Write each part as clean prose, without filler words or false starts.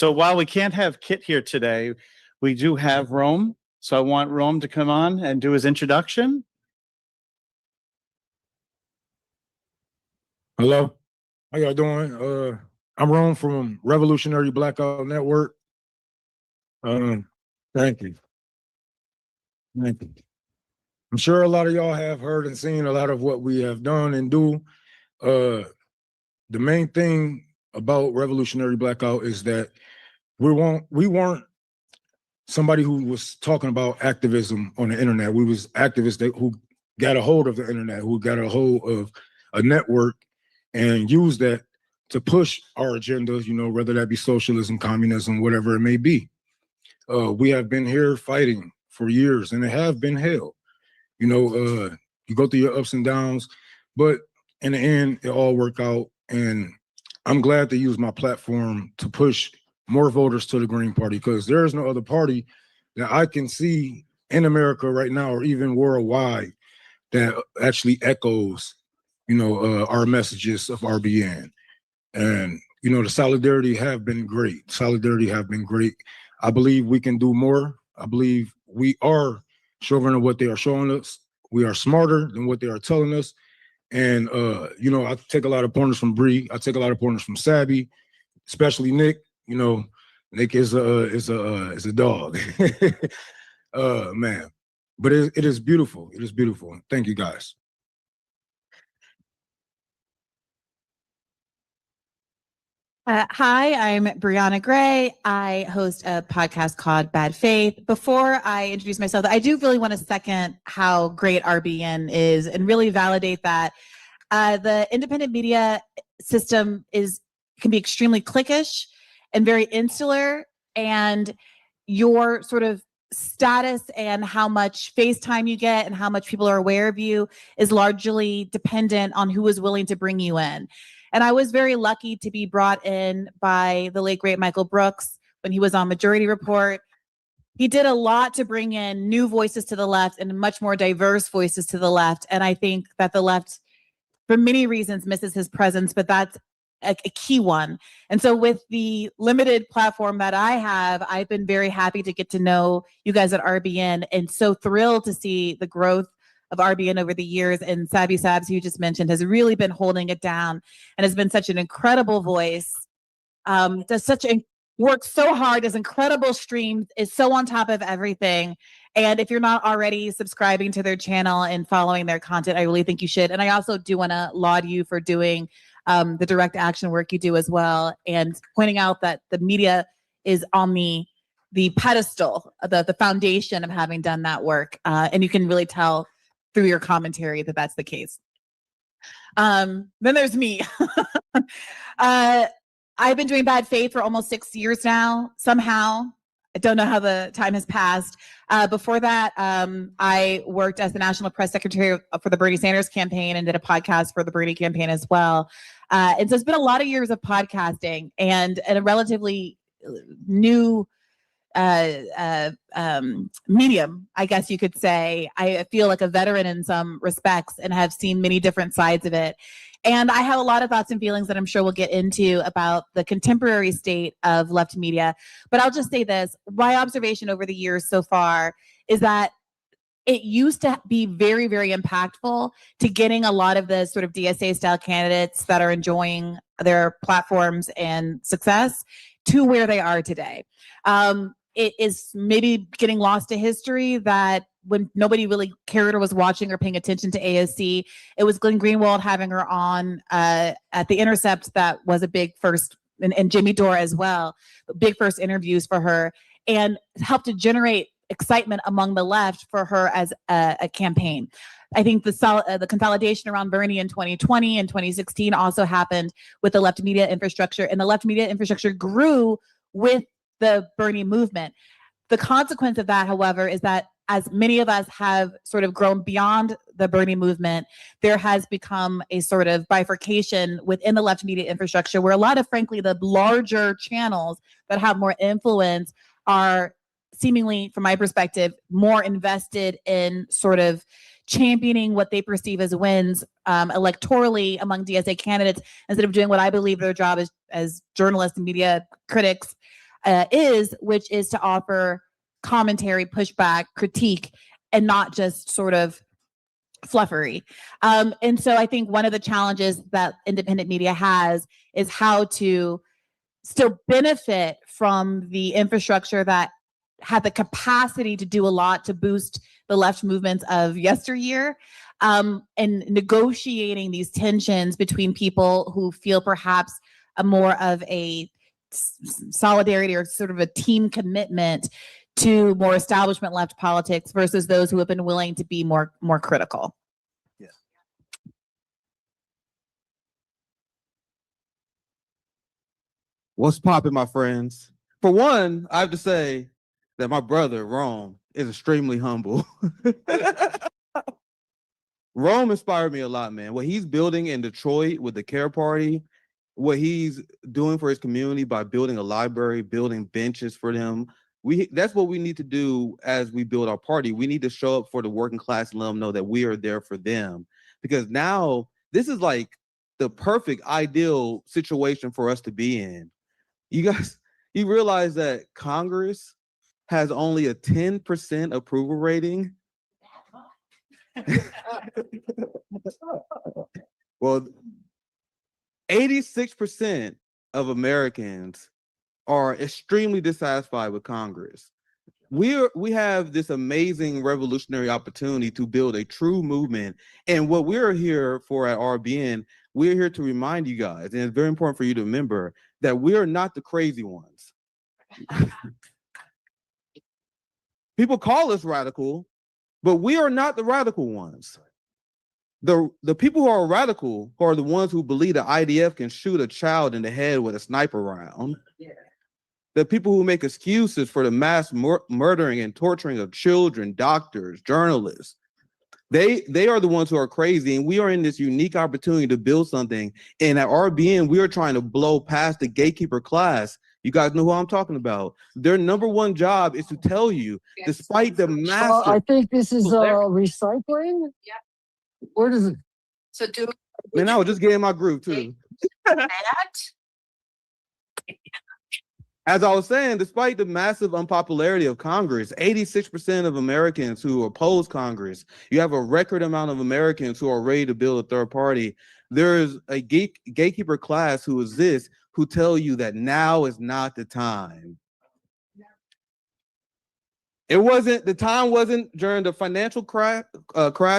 So while we can't have Kit here today, we do have Rome. So I want Rome to come on and do his introduction. Hello, how y'all doing? I'm Rome from Revolutionary Blackout Network. Thank you. Thank you. I'm sure a lot of y'all have heard and seen a lot of what we have done and do. The main thing about Revolutionary Blackout is that we weren't somebody who was talking about activism on the internet. We was activists who got a hold of the internet, who got a hold of a network and used that to push our agendas, whether that be socialism, communism, whatever it may be. We have been here fighting for years, and it have been hell. You go through your ups and downs, but in the end, it all worked out. And I'm glad to use my platform to push more voters to the Green Party, because there is no other party that I can see in America right now, or even worldwide, that actually echoes, our messages of RBN. And, the solidarity have been great. I believe we can do more. I believe we are showing what they are showing us. We are smarter than what they are telling us. And, I take a lot of pointers from Bree. I take a lot of pointers from Sabby, especially Nick. Nick is a dog. Man. But it is beautiful. It is beautiful. Thank you, guys. Hi, I'm Briahna Gray. I host a podcast called Bad Faith. Before I introduce myself, I do really want to second how great RBN is and really validate that the independent media system can be extremely cliquish and very insular, and your sort of status and how much face time you get and how much people are aware of you is largely dependent on who is willing to bring you in. And I was very lucky to be brought in by the late, great Michael Brooks when he was on Majority Report. He did a lot to bring in new voices to the left and much more diverse voices to the left. And I think that the left, for many reasons, misses his presence, but that's a key one. And so with the limited platform that I have, I've been very happy to get to know you guys at RBN, and so thrilled to see the growth of RBN over the years. And Sabby Sabs, who you just mentioned, has really been holding it down and has been such an incredible voice. Works so hard, does incredible streams, is so on top of everything. And if you're not already subscribing to their channel and following their content, I really think you should. And I also do want to laud you for doing the direct action work you do as well, and pointing out that the media is on the pedestal, the foundation of having done that work. And you can really tell through your commentary that that's the case. Then there's me. I've been doing Bad Faith for almost 6 years now. Somehow, I don't know how the time has passed. Before that, I worked as the National Press Secretary for the Bernie Sanders campaign and did a podcast for the Bernie campaign as well. And so it's been a lot of years of podcasting and a relatively new medium, I guess you could say. I feel like a veteran in some respects and have seen many different sides of it. And I have a lot of thoughts and feelings that I'm sure we'll get into about the contemporary state of left media. But I'll just say this. My observation over the years so far is that it used to be very, very impactful to getting a lot of the sort of DSA style candidates that are enjoying their platforms and success to where they are today. It is maybe getting lost to history that when nobody really cared or was watching or paying attention to AOC, it was Glenn Greenwald having her on at The Intercept that was a big first, and Jimmy Dore as well, big first interviews for her, and helped to generate excitement among the left for her as a campaign. I think the consolidation around Bernie in 2020 and 2016 also happened with the left media infrastructure, and the left media infrastructure grew with the Bernie movement. The consequence of that, however, is that as many of us have sort of grown beyond the Bernie movement, there has become a sort of bifurcation within the left media infrastructure where a lot of, frankly, the larger channels that have more influence are seemingly, from my perspective, more invested in sort of championing what they perceive as wins electorally among DSA candidates instead of doing what I believe their job is as journalists and media critics is, which is to offer commentary, pushback, critique, and not just sort of fluffery. And so I think one of the challenges that independent media has is how to still benefit from the infrastructure that had the capacity to do a lot to boost the left movements of yesteryear, and negotiating these tensions between people who feel perhaps a more of a solidarity or sort of a team commitment to more establishment left politics versus those who have been willing to be more critical. Yeah. What's poppin', my friends? For one, I have to say that my brother, Rome, is extremely humble. Rome inspired me a lot, man. What he's building in Detroit with the Care Party, what he's doing for his community by building a library, building benches for them. That's what we need to do as we build our party. We need to show up for the working class and let them know that we are there for them. Because now this is like the perfect ideal situation for us to be in. You guys, you realize that Congress has only a 10% approval rating? Well, 86% of Americans are extremely dissatisfied with Congress. We have this amazing revolutionary opportunity to build a true movement. And what we're here for at RBN, we're here to remind you guys, and it's very important for you to remember that we are not the crazy ones. People call us radical, but we are not the radical ones. The people who are radical are the ones who believe the IDF can shoot a child in the head with a sniper round. Yeah. The people who make excuses for the mass murdering and torturing of children, doctors, journalists. They are the ones who are crazy, and we are in this unique opportunity to build something. And at RBN, we are trying to blow past the gatekeeper class. You guys know who I'm talking about. Their number one job is to tell you, despite the massive. I think this is recycling. Yeah. Where does it? So do. Man, I was just getting my groove too. That. As I was saying, despite the massive unpopularity of Congress, 86% of Americans who oppose Congress, you have a record amount of Americans who are ready to build a third party. There is a gatekeeper class who exists who tell you that now is not the time. The time wasn't during the financial crash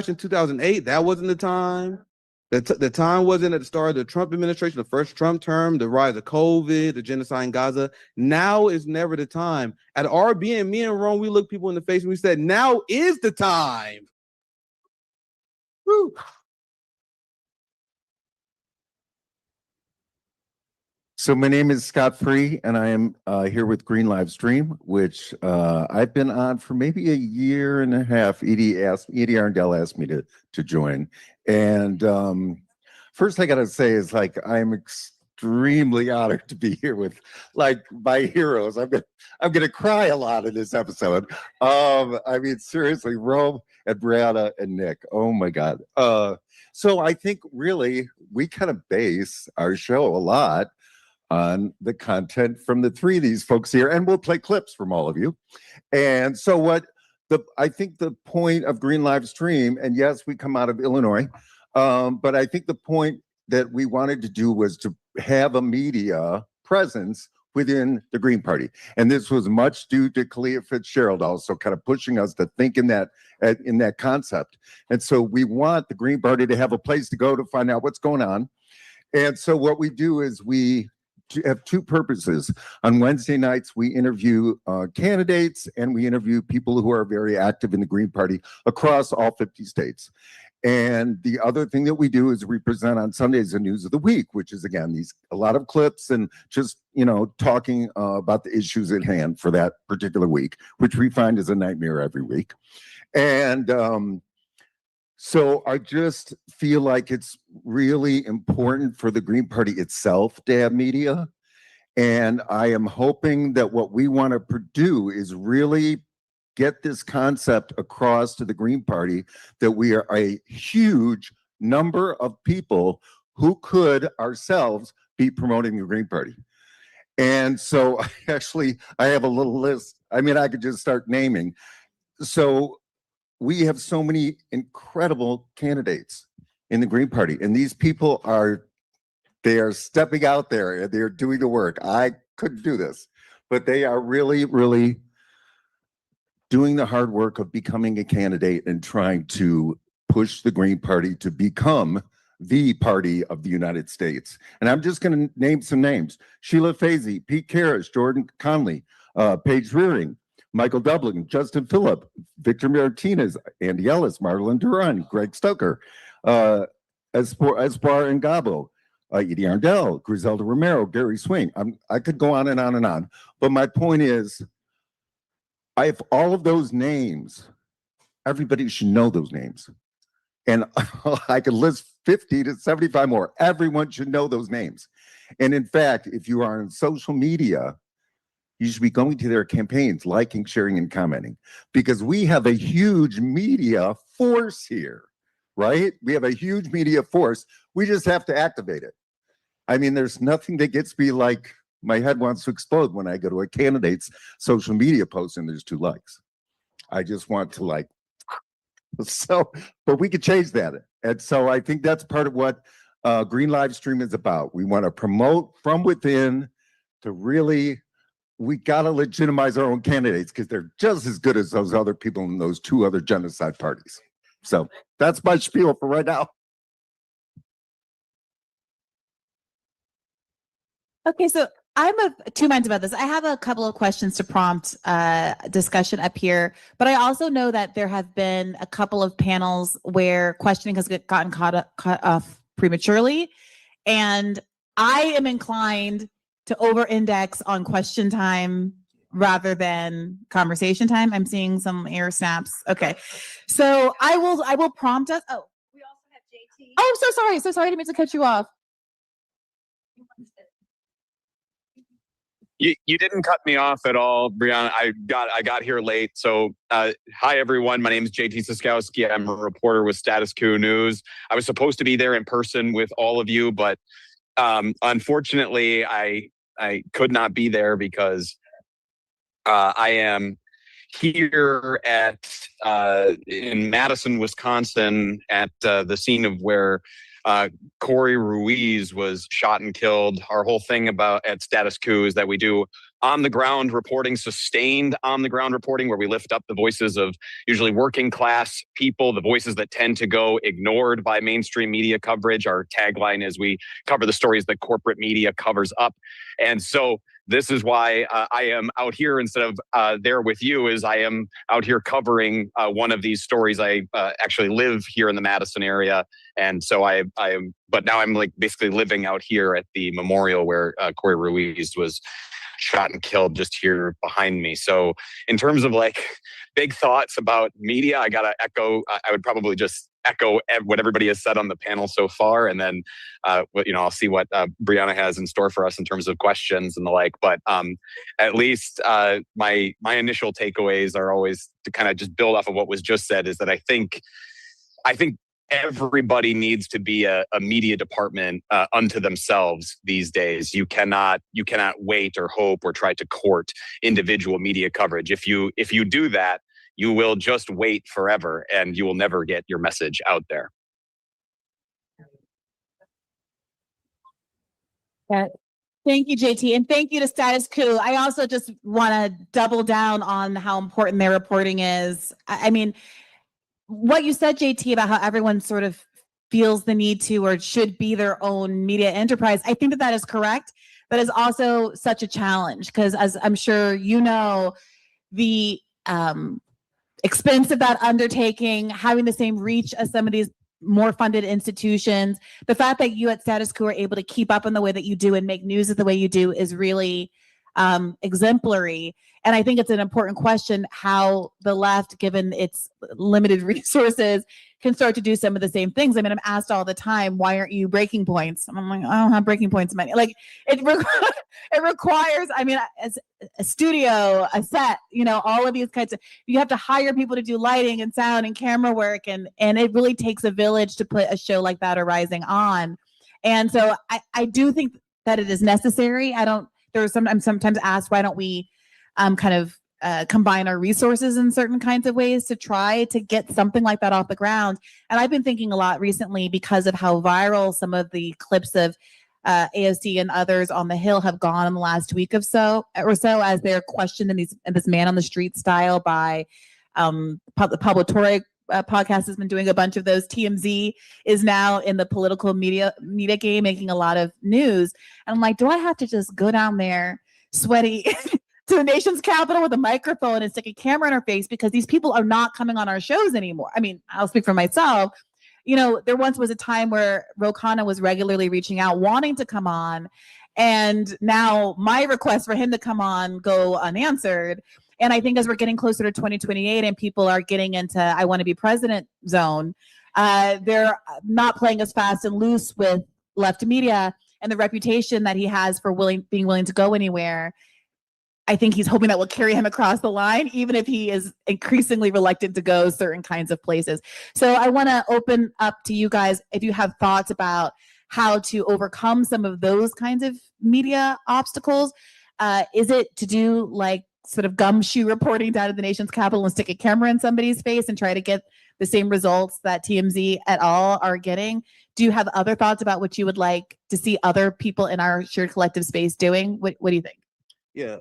in 2008. That wasn't the time. The time wasn't at the start of the Trump administration, the first Trump term, the rise of COVID, the genocide in Gaza. Now is never the time. At RBN, me and Ron, we looked people in the face and we said, now is the time. Woo. So my name is Scott Free, and I am here with Green Live Stream, which I've been on for maybe a year and a half. Edie Arndell asked me to join. And first I got to say is like, I'm extremely honored to be here with like my heroes. I'm gonna cry a lot in this episode. I mean, seriously, Rome and Briahna and Nick. Oh my God. So I think really we kind of base our show a lot on the content from the three of these folks here, and we'll play clips from all of you. And so I think the point of Green Live Stream, and yes, we come out of Illinois, but I think the point that we wanted to do was to have a media presence within the Green Party. And this was much due to Kalia Fitzgerald also kind of pushing us to think in that concept. And so we want the Green Party to have a place to go to find out what's going on. And so what we do is we have two purposes. On Wednesday nights, we interview candidates and we interview people who are very active in the Green Party across all 50 states. And the other thing that we do is we present on Sundays the news of the week, which is again a lot of clips and just talking about the issues at hand for that particular week, which we find is a nightmare every week. And so I just feel like it's really important for the Green Party itself to have media. And I am hoping that what we want to do is really get this concept across to the Green Party that we are a huge number of people who could ourselves be promoting the Green Party. And so I have a little list. I mean, I could just start naming. So we have so many incredible candidates in the Green Party, and these people they are stepping out there and they're doing the work. I couldn't do this, but they are really, really doing the hard work of becoming a candidate and trying to push the Green Party to become the party of the United States. And I'm just going to name some names: Sheila Fazy, Pete Karras, Jordan Conley, Paige Rearing, Michael Dublin, Justin Phillip, Victor Martinez, Andy Ellis, Marlon Duran, Greg Stoker, Espoir Ngabo, Edie Arndell, Griselda Romero, Gary Swing. I could go on and on and on. But my point is, I have all of those names. Everybody should know those names. And I could list 50 to 75 more. Everyone should know those names. And in fact, if you are on social media, you should be going to their campaigns, liking, sharing, and commenting, because we have a huge media force here, right? We have a huge media force. We just have to activate it. I mean, there's nothing that gets me like my head wants to explode when I go to a candidate's social media post and there's 2 likes. I just want to like, so, but we could change that. And so I think that's part of what Green Live Stream is about. We want to promote from within to really, we got to legitimize our own candidates because they're just as good as those other people in those 2 other genocide parties. So that's my spiel for right now. Okay, so I'm of 2 minds about this. I have a couple of questions to prompt discussion up here, but I also know that there have been a couple of panels where questioning has gotten cut off prematurely, and I am inclined to over-index on question time rather than conversation time. I'm seeing some air snaps. Okay, so I will prompt us. Oh, we also have JT. Oh, I'm so sorry. So sorry, I didn't mean to cut you off. You didn't cut me off at all, Briahna. I got here late. So hi, everyone. My name is JT Siskowski. I'm a reporter with Status Quo News. I was supposed to be there in person with all of you, but unfortunately, I could not be there because I am here in Madison, Wisconsin, at the scene of where Corey Ruiz was shot and killed. Our whole thing at Status Quo is that we do on-the-ground reporting, sustained on-the-ground reporting, where we lift up the voices of usually working class people, the voices that tend to go ignored by mainstream media coverage. Our tagline is we cover the stories that corporate media covers up. And so this is why I am out here instead of there with you, is I am out here covering one of these stories. I actually live here in the Madison area. And so but now I'm like basically living out here at the memorial where Corey Ruiz was shot and killed, just here behind me. So in terms of like big thoughts about media, I gotta echo, I would probably just echo what everybody has said on the panel so far. And then, I'll see what Briahna has in store for us in terms of questions and the like. But at least my initial takeaways are always to kind of just build off of what was just said, is that I think everybody needs to be a media department unto themselves these days. You cannot wait or hope or try to court individual media coverage. If you do that, you will just wait forever and you will never get your message out there. Thank you, JT. And thank you to Status Quo. I also just want to double down on how important their reporting is. I mean, what you said, JT, about how everyone sort of feels the need to or should be their own media enterprise, I think that is correct. But it's also such a challenge because, as I'm sure you know, the expense of that undertaking, having the same reach as some of these more funded institutions, the fact that you at Status Quo are able to keep up in the way that you do and make news the way you do is really exemplary. And I think it's an important question how the left, given its limited resources, can start to do some of the same things. I mean, I'm asked all the time, why aren't you breaking points? And I'm like, I don't have breaking points money. Like it requires, I mean, as a studio, a set, all of these kinds of, you have to hire people to do lighting and sound and camera work. And it really takes a village to put a show like that or Rising on. And so I do think that it is necessary. I don't I'm sometimes asked, why don't we kind of combine our resources in certain kinds of ways to try to get something like that off the ground. And I've been thinking a lot recently because of how viral some of the clips of AOC and others on the Hill have gone in the last week or so, as they're questioned in this man on the street style by the Pablo Torre podcast has been doing a bunch of those. TMZ is now in the political media game, making a lot of news. And I'm like, do I have to just go down there sweaty to the nation's capital with a microphone and stick a camera in her face because these people are not coming on our shows anymore? I mean, I'll speak for myself. You know, there once was a time where Ro Khanna was regularly reaching out, wanting to come on. And now my request for him to come on go unanswered. And I think as we're getting closer to 2028 and people are getting into I want to be president zone, they're not playing as fast and loose with left media and the reputation that he has for being willing to go anywhere. I think he's hoping that will carry him across the line, even if he is increasingly reluctant to go certain kinds of places. So I want to open up to you guys if you have thoughts about how to overcome some of those kinds of media obstacles. Is it to do like sort of gumshoe reporting down to the nation's capital and stick a camera in somebody's face and try to get the same results that TMZ et al. Are getting? Do you have other thoughts about what you would like to see other people in our shared collective space doing? What do you think? Yeah.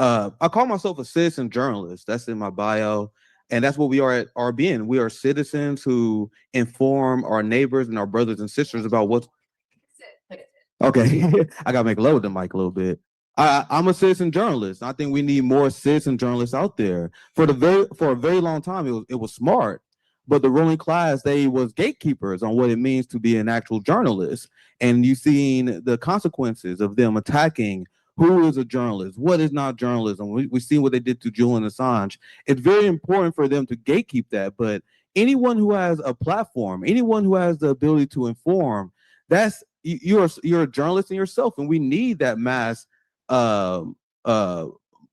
I call myself a citizen journalist. That's in my bio. And that's what we are at RBN. We are citizens who inform our neighbors and our brothers and sisters about what's... Okay, I got to make load the mic a little bit. I'm a citizen journalist. I think we need more citizen journalists out there. For a very long time, it was smart. But the ruling class, they was gatekeepers on what it means to be an actual journalist. And you've seen the consequences of them attacking who is a journalist, what is not journalism. We've seen what they did to Julian Assange. It's very important for them to gatekeep that. But anyone who has a platform, anyone who has the ability to inform, you're a journalist in yourself. And we need that mass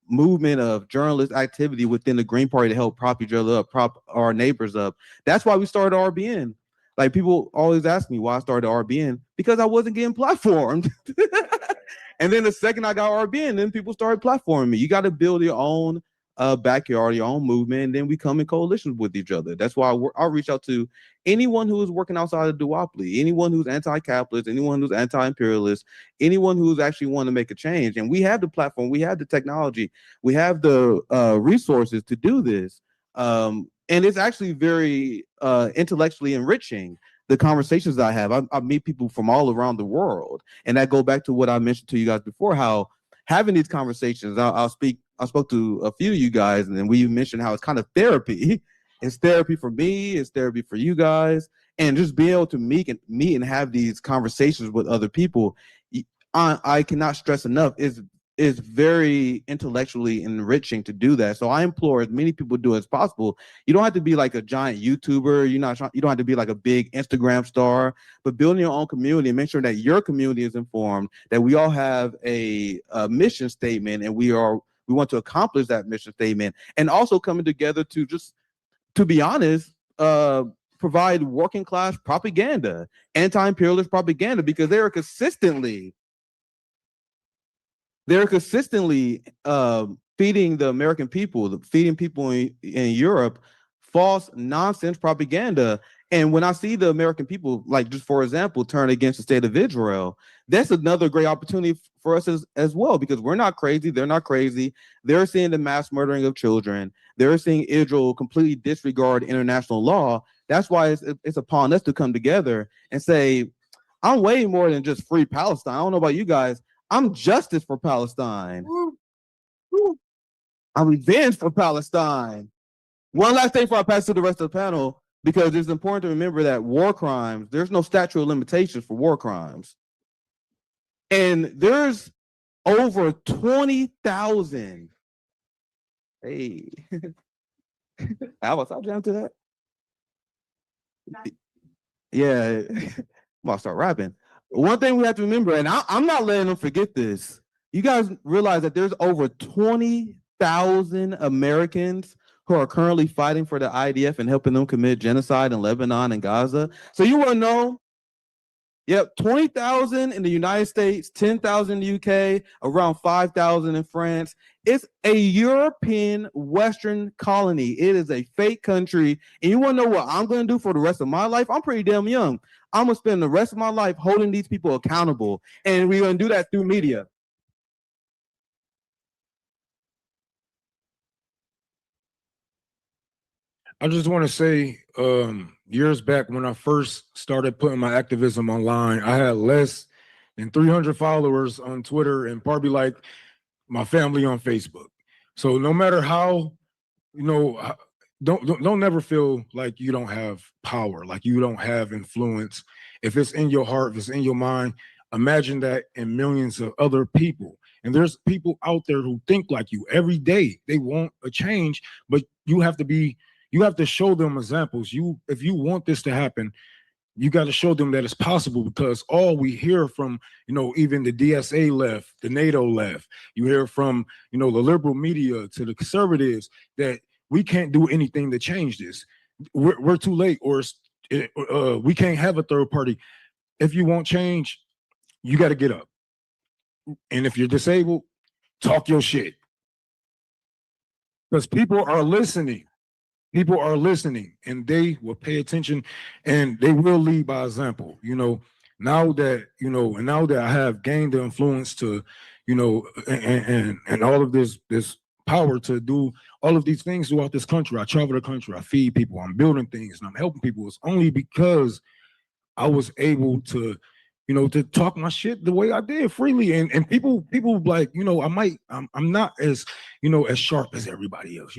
movement of journalist activity within the Green Party to help prop each other up, prop our neighbors up. That's why we started RBN. Like, people always ask me why I started RBN, because I wasn't getting platformed. And then the second I got RBN, then people started platforming me. You got to build your own backyard, your own movement, and then we come in coalitions with each other. That's why I'll reach out to anyone who is working outside of duopoly, anyone who's anti-capitalist, anyone who's anti-imperialist, anyone who's actually want to make a change. And we have the platform, we have the technology, we have the resources to do this. And it's actually very intellectually enriching. The conversations that I have, I meet people from all around the world, and that go back to what I mentioned to you guys before, how having these conversations, I spoke to a few of you guys, and then we mentioned how it's kind of therapy. It's therapy for me, it's therapy for you guys, and just being able to meet and have these conversations with other people, I cannot stress enough, is very intellectually enriching to do that. So I implore as many people do as possible. You don't have to be like a giant YouTuber. You don't have to be like a big Instagram star, but building your own community and make sure that your community is informed, that we all have a mission statement, and we want to accomplish that mission statement, and also coming together to just, to be honest, provide working class propaganda, anti-imperialist propaganda, because they are consistently feeding the American people, feeding people in Europe false nonsense propaganda. And when I see the American people, like, just for example, turn against the state of Israel, that's another great opportunity for us as well, because we're not crazy. They're not crazy. They're seeing the mass murdering of children. They're seeing Israel completely disregard international law. That's why it's upon us to come together and say, I'm way more than just free Palestine. I don't know about you guys. I'm justice for Palestine. I'm revenge for Palestine. One last thing before I pass to the rest of the panel, because it's important to remember that war crimes, there's no statute of limitations for war crimes. And there's over 20,000. Hey. Alice, I'll jump to that. Yeah. I'm about to start rapping. One thing we have to remember, and I'm not letting them forget this. You guys realize that there's over 20,000 Americans who are currently fighting for the IDF and helping them commit genocide in Lebanon and Gaza. So you want to know Yep, 20,000 in the United States, 10,000 in the UK, around 5,000 in France. It's a European Western colony. It is a fake country. And you want to know what I'm going to do for the rest of my life? I'm pretty damn young. I'm going to spend the rest of my life holding these people accountable. And we're going to do that through media. I just want to say, years back when I first started putting my activism online, I had less than 300 followers on Twitter and probably like my family on Facebook. So no matter how, don't never feel like you don't have power, like you don't have influence. If it's in your heart, if it's in your mind, imagine that in millions of other people. And there's people out there who think like you every day. They want a change, but you have to show them examples. If you want this to happen, you got to show them that it's possible, because all we hear from, even the DSA left, the NATO left, you hear from, the liberal media to the conservatives, that we can't do anything to change this. We're too late, or we can't have a third party. If you want change, you got to get up. And if you're disabled, talk your shit. Because people are listening. People are listening, and they will pay attention, and they will lead by example. Now that I have gained the influence to, and all of this power to do all of these things throughout this country. I travel the country, I feed people, I'm building things, and I'm helping people. It's only because I was able to, to talk my shit the way I did freely. And people like, I'm not as, as sharp as everybody else.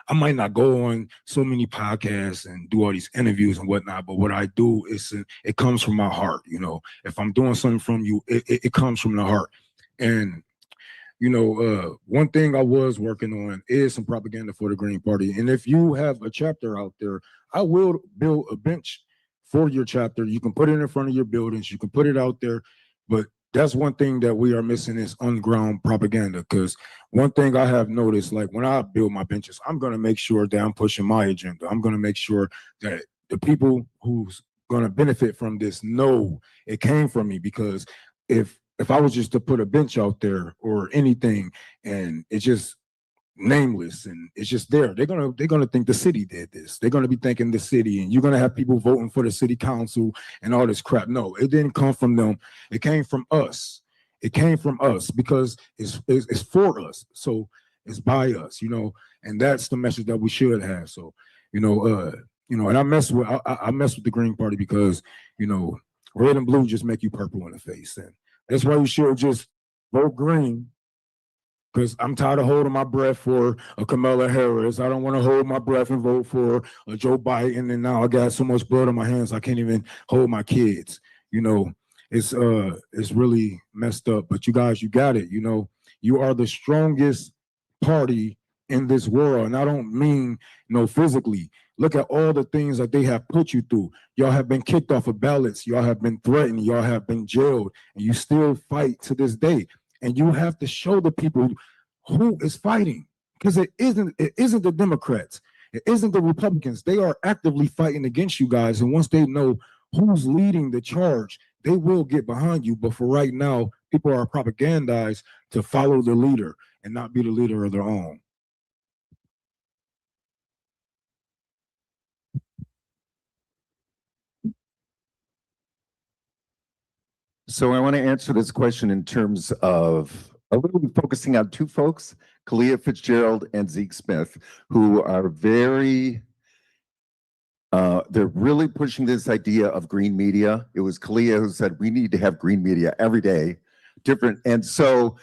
I might not go on so many podcasts and do all these interviews and whatnot, but what I do is it comes from my heart. If I'm doing something from you, it comes from the heart. And, one thing I was working on is some propaganda for the Green Party. And if you have a chapter out there, I will build a bench for your chapter. You can put it in front of your buildings, you can put it out there, but that's one thing that we are missing is on-ground propaganda. Because one thing I have noticed, like when I build my benches, I'm going to make sure that I'm pushing my agenda. I'm going to make sure that the people who's going to benefit from this know it came from me. Because if I was just to put a bench out there or anything and it's just nameless and it's just there, they're gonna think the city did this. They're gonna be thinking the city, and you're gonna have people voting for the city council and all this crap. No, it didn't come from them. It came from us. It came from us because it's for us. So it's by us, and that's the message that we should have. So, and I mess with the Green Party because, red and blue just make you purple in the face. And that's why you should just vote green. Because I'm tired of holding my breath for a Kamala Harris. I don't want to hold my breath and vote for a Joe Biden. And now I got so much blood on my hands, I can't even hold my kids. It's really messed up. But you guys, you got it. You are the strongest party in this world. And I don't mean, physically. Look at all the things that they have put you through. Y'all have been kicked off of ballots. Y'all have been threatened. Y'all have been jailed. And you still fight to this day. And you have to show the people who is fighting, because it isn't the Democrats, it isn't the Republicans. They are actively fighting against you guys. And once they know who's leading the charge, they will get behind you. But for right now, people are propagandized to follow the leader and not be the leader of their own. So I want to answer this question in terms of a little bit focusing on two folks, Kalia Fitzgerald and Zeke Smith, who are they're really pushing this idea of green media. It was Kalia who said, we need to have green media every day, different. And so,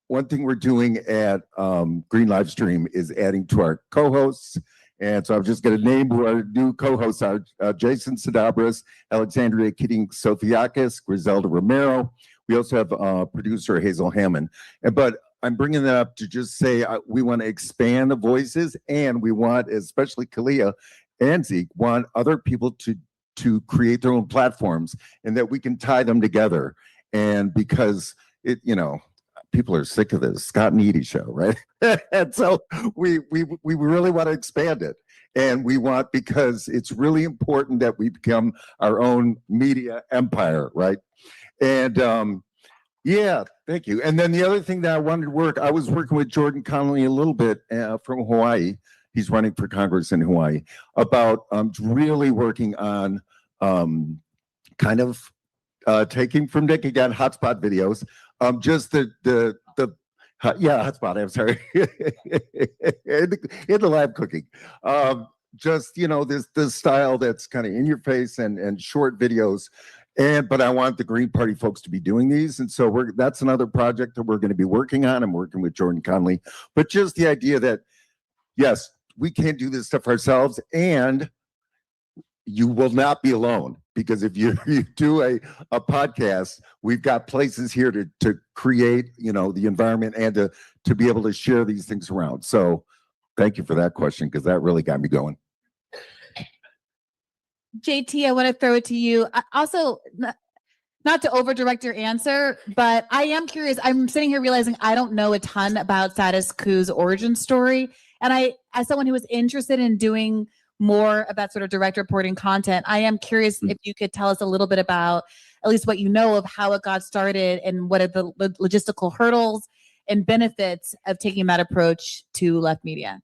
one thing we're doing at Green Livestream is adding to our co-hosts. And so I'm just going to name who our new co-hosts are: Jason Sadabras, Alexandria Keating-Sofiakis, Griselda Romero. We also have producer Hazel Hammond. But I'm bringing that up to just say we want to expand the voices, and we want, especially Kalia and Zeke, want other people to create their own platforms, and that we can tie them together. And because people are sick of this Scott and Edie show, right? And so we really want to expand it. And we want, because it's really important that we become our own media empire, right? And yeah, thank you. And then the other thing that I wanted to work, I was working with Jordan Connolly a little bit from Hawaii. He's running for Congress in Hawaii, about really working on kind of taking from Nick again, hotspot videos, just the hotspot, I'm sorry, in the lab cooking. Just, you know, this style that's kind of in your face and short videos. But I want the Green Party folks to be doing these. And so that's another project that we're going to be working on. I'm working with Jordan Conley, but just the idea that, yes, we can't do this stuff ourselves, and you will not be alone, because if you do a podcast, we've got places here to create, you know, the environment and to be able to share these things around. So thank you for that question, because that really got me going. JT, I want to throw it to you. Also, not to over direct your answer, but I am curious. I'm sitting here realizing I don't know a ton about Status Quo's origin story. And I, as someone who was interested in doing more of that sort of direct reporting content, I am curious if you could tell us a little bit about at least what you know of how it got started and what are the logistical hurdles and benefits of taking that approach to left media.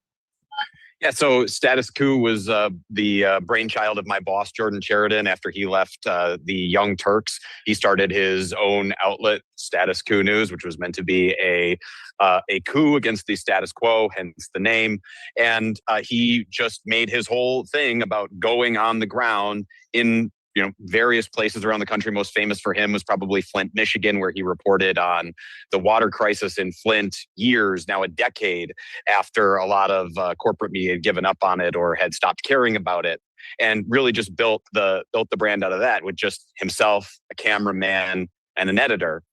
Yeah, so Status Quo was the brainchild of my boss, Jordan Sheridan. After he left the Young Turks, he started his own outlet, Status Quo News, which was meant to be a coup against the status quo, hence the name. And he just made his whole thing about going on the ground in various places around the country. Most famous for him was probably Flint, Michigan, where he reported on the water crisis in Flint years, now a decade after a lot of corporate media had given up on it or had stopped caring about it, and really just built the brand out of that with just himself, a cameraman, and an editor.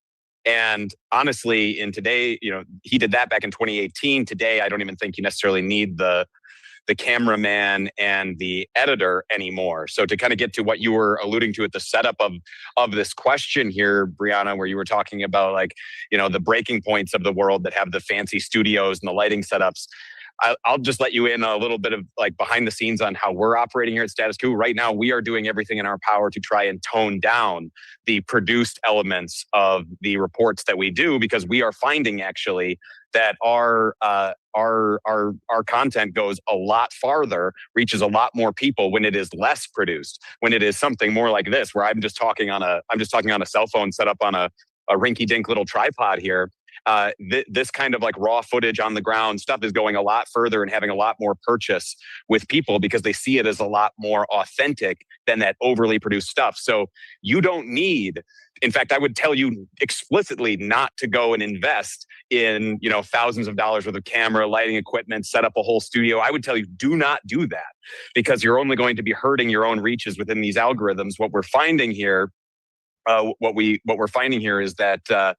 And honestly, in today, he did that back in 2018. Today, I don't even think you necessarily need the cameraman and the editor anymore. So to kind of get to what you were alluding to at the setup of this question here, Briahna, where you were talking about the breaking points of the world that have the fancy studios and the lighting setups, I'll just let you in a little bit of behind the scenes on how we're operating here at Status Quo. Right now, we are doing everything in our power to try and tone down the produced elements of the reports that we do, because we are finding actually that our content goes a lot farther, reaches a lot more people when it is less produced, when it is something more like this, where I'm just talking on a cell phone set up on a rinky-dink little tripod here. This kind of raw footage on the ground stuff is going a lot further and having a lot more purchase with people, because they see it as a lot more authentic than that overly produced stuff. So you don't need, in fact, I would tell you explicitly not to go and invest in, thousands of dollars worth of camera, lighting equipment, set up a whole studio. I would tell you, do not do that, because you're only going to be hurting your own reaches within these algorithms. What we're finding here, is that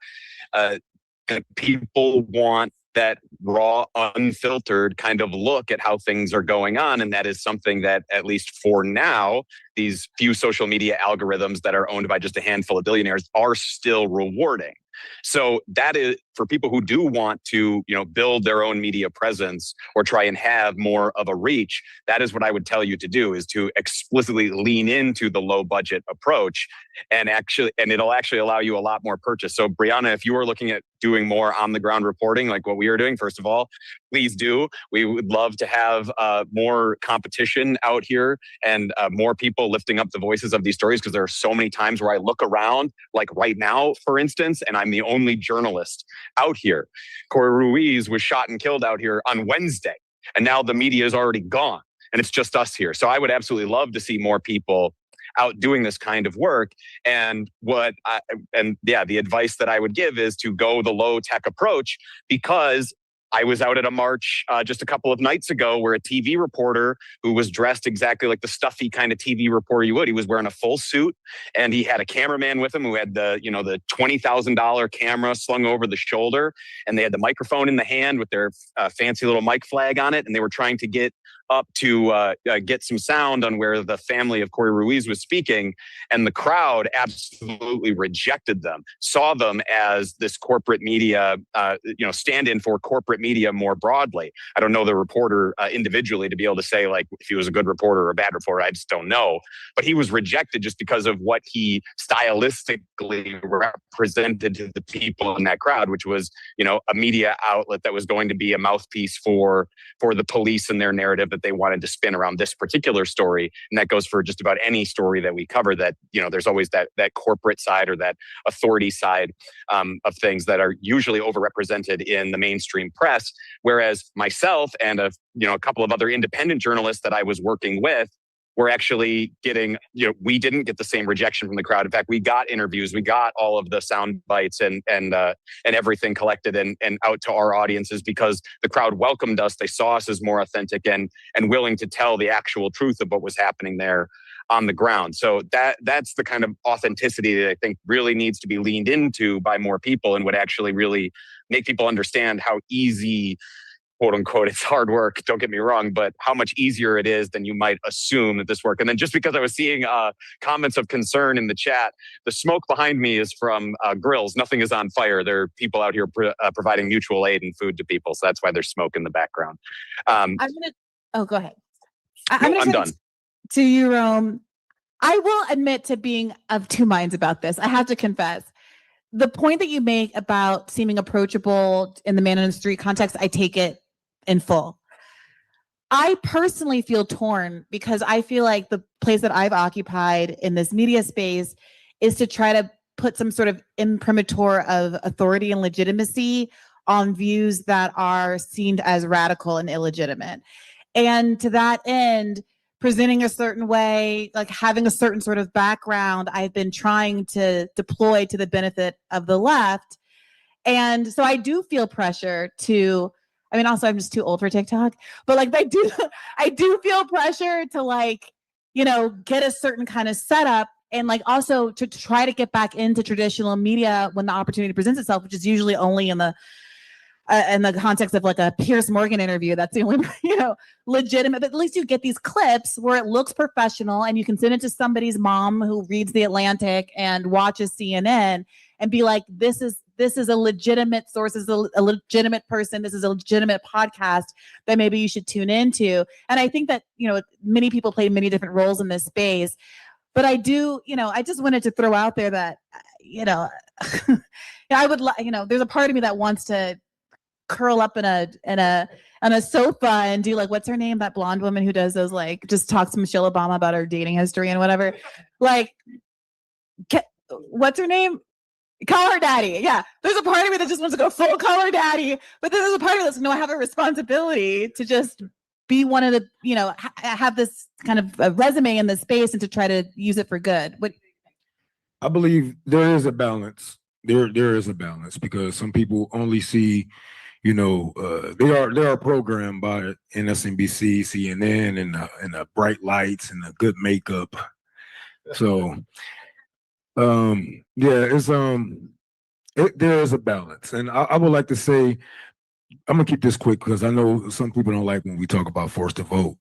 people want that raw, unfiltered kind of look at how things are going on. And that is something that, at least for now, these few social media algorithms that are owned by just a handful of billionaires are still rewarding. So that is for people who do want to, build their own media presence or try and have more of a reach. That is what I would tell you to do, is to explicitly lean into the low budget approach, and it'll actually allow you a lot more purchase. So Briahna, if you are looking at doing more on the ground reporting like what we are doing, first of all, please do. We would love to have more competition out here and more people lifting up the voices of these stories, because there are so many times where I look around, like right now, for instance, and I'm the only journalist out here. Corey Ruiz was shot and killed out here on Wednesday, and now the media is already gone, and it's just us here. So I would absolutely love to see more people out doing this kind of work. And the advice that I would give is to go the low tech approach, because I was out at a march just a couple of nights ago where a TV reporter who was dressed exactly like the stuffy kind of TV reporter you would. He was wearing a full suit, and he had a cameraman with him who had the $20,000 camera slung over the shoulder, and they had the microphone in the hand with their fancy little mic flag on it, and they were trying to get up to get some sound on where the family of Corey Ruiz was speaking, and the crowd absolutely rejected them, saw them as this corporate media, stand in for corporate media more broadly. I don't know the reporter individually to be able to say like if he was a good reporter or a bad reporter. I just don't know. But he was rejected just because of what he stylistically represented to the people in that crowd, which was, a media outlet that was going to be a mouthpiece for the police and their narrative that they wanted to spin around this particular story. And that goes for just about any story that we cover, that, there's always that corporate side or that authority side of things that are usually overrepresented in the mainstream press. Whereas myself and a couple of other independent journalists that I was working with were actually getting, we didn't get the same rejection from the crowd. In fact, we got interviews, we got all of the sound bites and everything collected and out to our audiences because the crowd welcomed us. They saw us as more authentic and willing to tell the actual truth of what was happening there on the ground. So that's the kind of authenticity that I think really needs to be leaned into by more people and would actually really make people understand how easy, quote unquote, it's hard work, don't get me wrong, but how much easier it is than you might assume that this work. And then just because I was seeing comments of concern in the chat, the smoke behind me is from grills. Nothing is on fire. There are people out here providing mutual aid and food to people. So that's why there's smoke in the background. Go ahead. I'm done. To you, Rome. I will admit to being of two minds about this. I have to confess. The point that you make about seeming approachable in the man in the street context, I take it in full. I personally feel torn because I feel like the place that I've occupied in this media space is to try to put some sort of imprimatur of authority and legitimacy on views that are seen as radical and illegitimate. And to that end, presenting a certain way, like having a certain sort of background, I've been trying to deploy to the benefit of the left. And so I do feel pressure to, also I'm just too old for TikTok, but like I do feel pressure to get a certain kind of setup and also to try to get back into traditional media when the opportunity presents itself, which is usually only in the context of like a Piers Morgan interview. That's the only, legitimate, but at least you get these clips where it looks professional and you can send it to somebody's mom who reads The Atlantic and watches CNN and be like, this is a legitimate source, this is a legitimate person, this is a legitimate podcast that maybe you should tune into. And I think that, many people play many different roles in this space, but I do, I just wanted to throw out there that, I would, there's a part of me that wants to curl up on a sofa and do like, what's her name? That blonde woman who does those, just talks to Michelle Obama about her dating history and whatever. What's her name? Call her daddy. Yeah. There's a part of me that just wants to go full call her daddy. But then there's a part of me that's, I have a responsibility to just be one of the, have this kind of a resume in this space and to try to use it for good. I believe there is a balance. There is a balance because some people only see, they are programmed by MSNBC, CNN, and the bright lights and the good makeup. So, it's there is a balance, and I would like to say, I'm gonna keep this quick because I know some people don't like when we talk about forced to vote.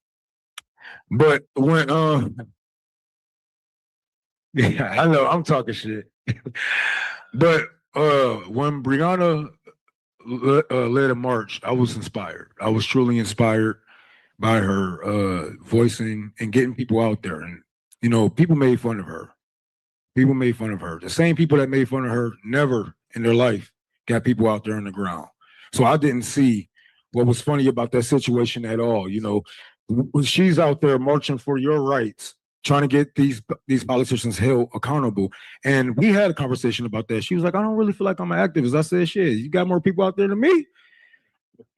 But when I know I'm talking shit. But when Briahna led a march, I was inspired. I was truly inspired by her voicing and getting people out there. And people made fun of her. People made fun of her. The same people that made fun of her never in their life got people out there on the ground. So I didn't see what was funny about that situation at all. When she's out there marching for your rights, trying to get these politicians held accountable. And we had a conversation about that. She was like, I don't really feel like I'm an activist. I said, shit, you got more people out there than me.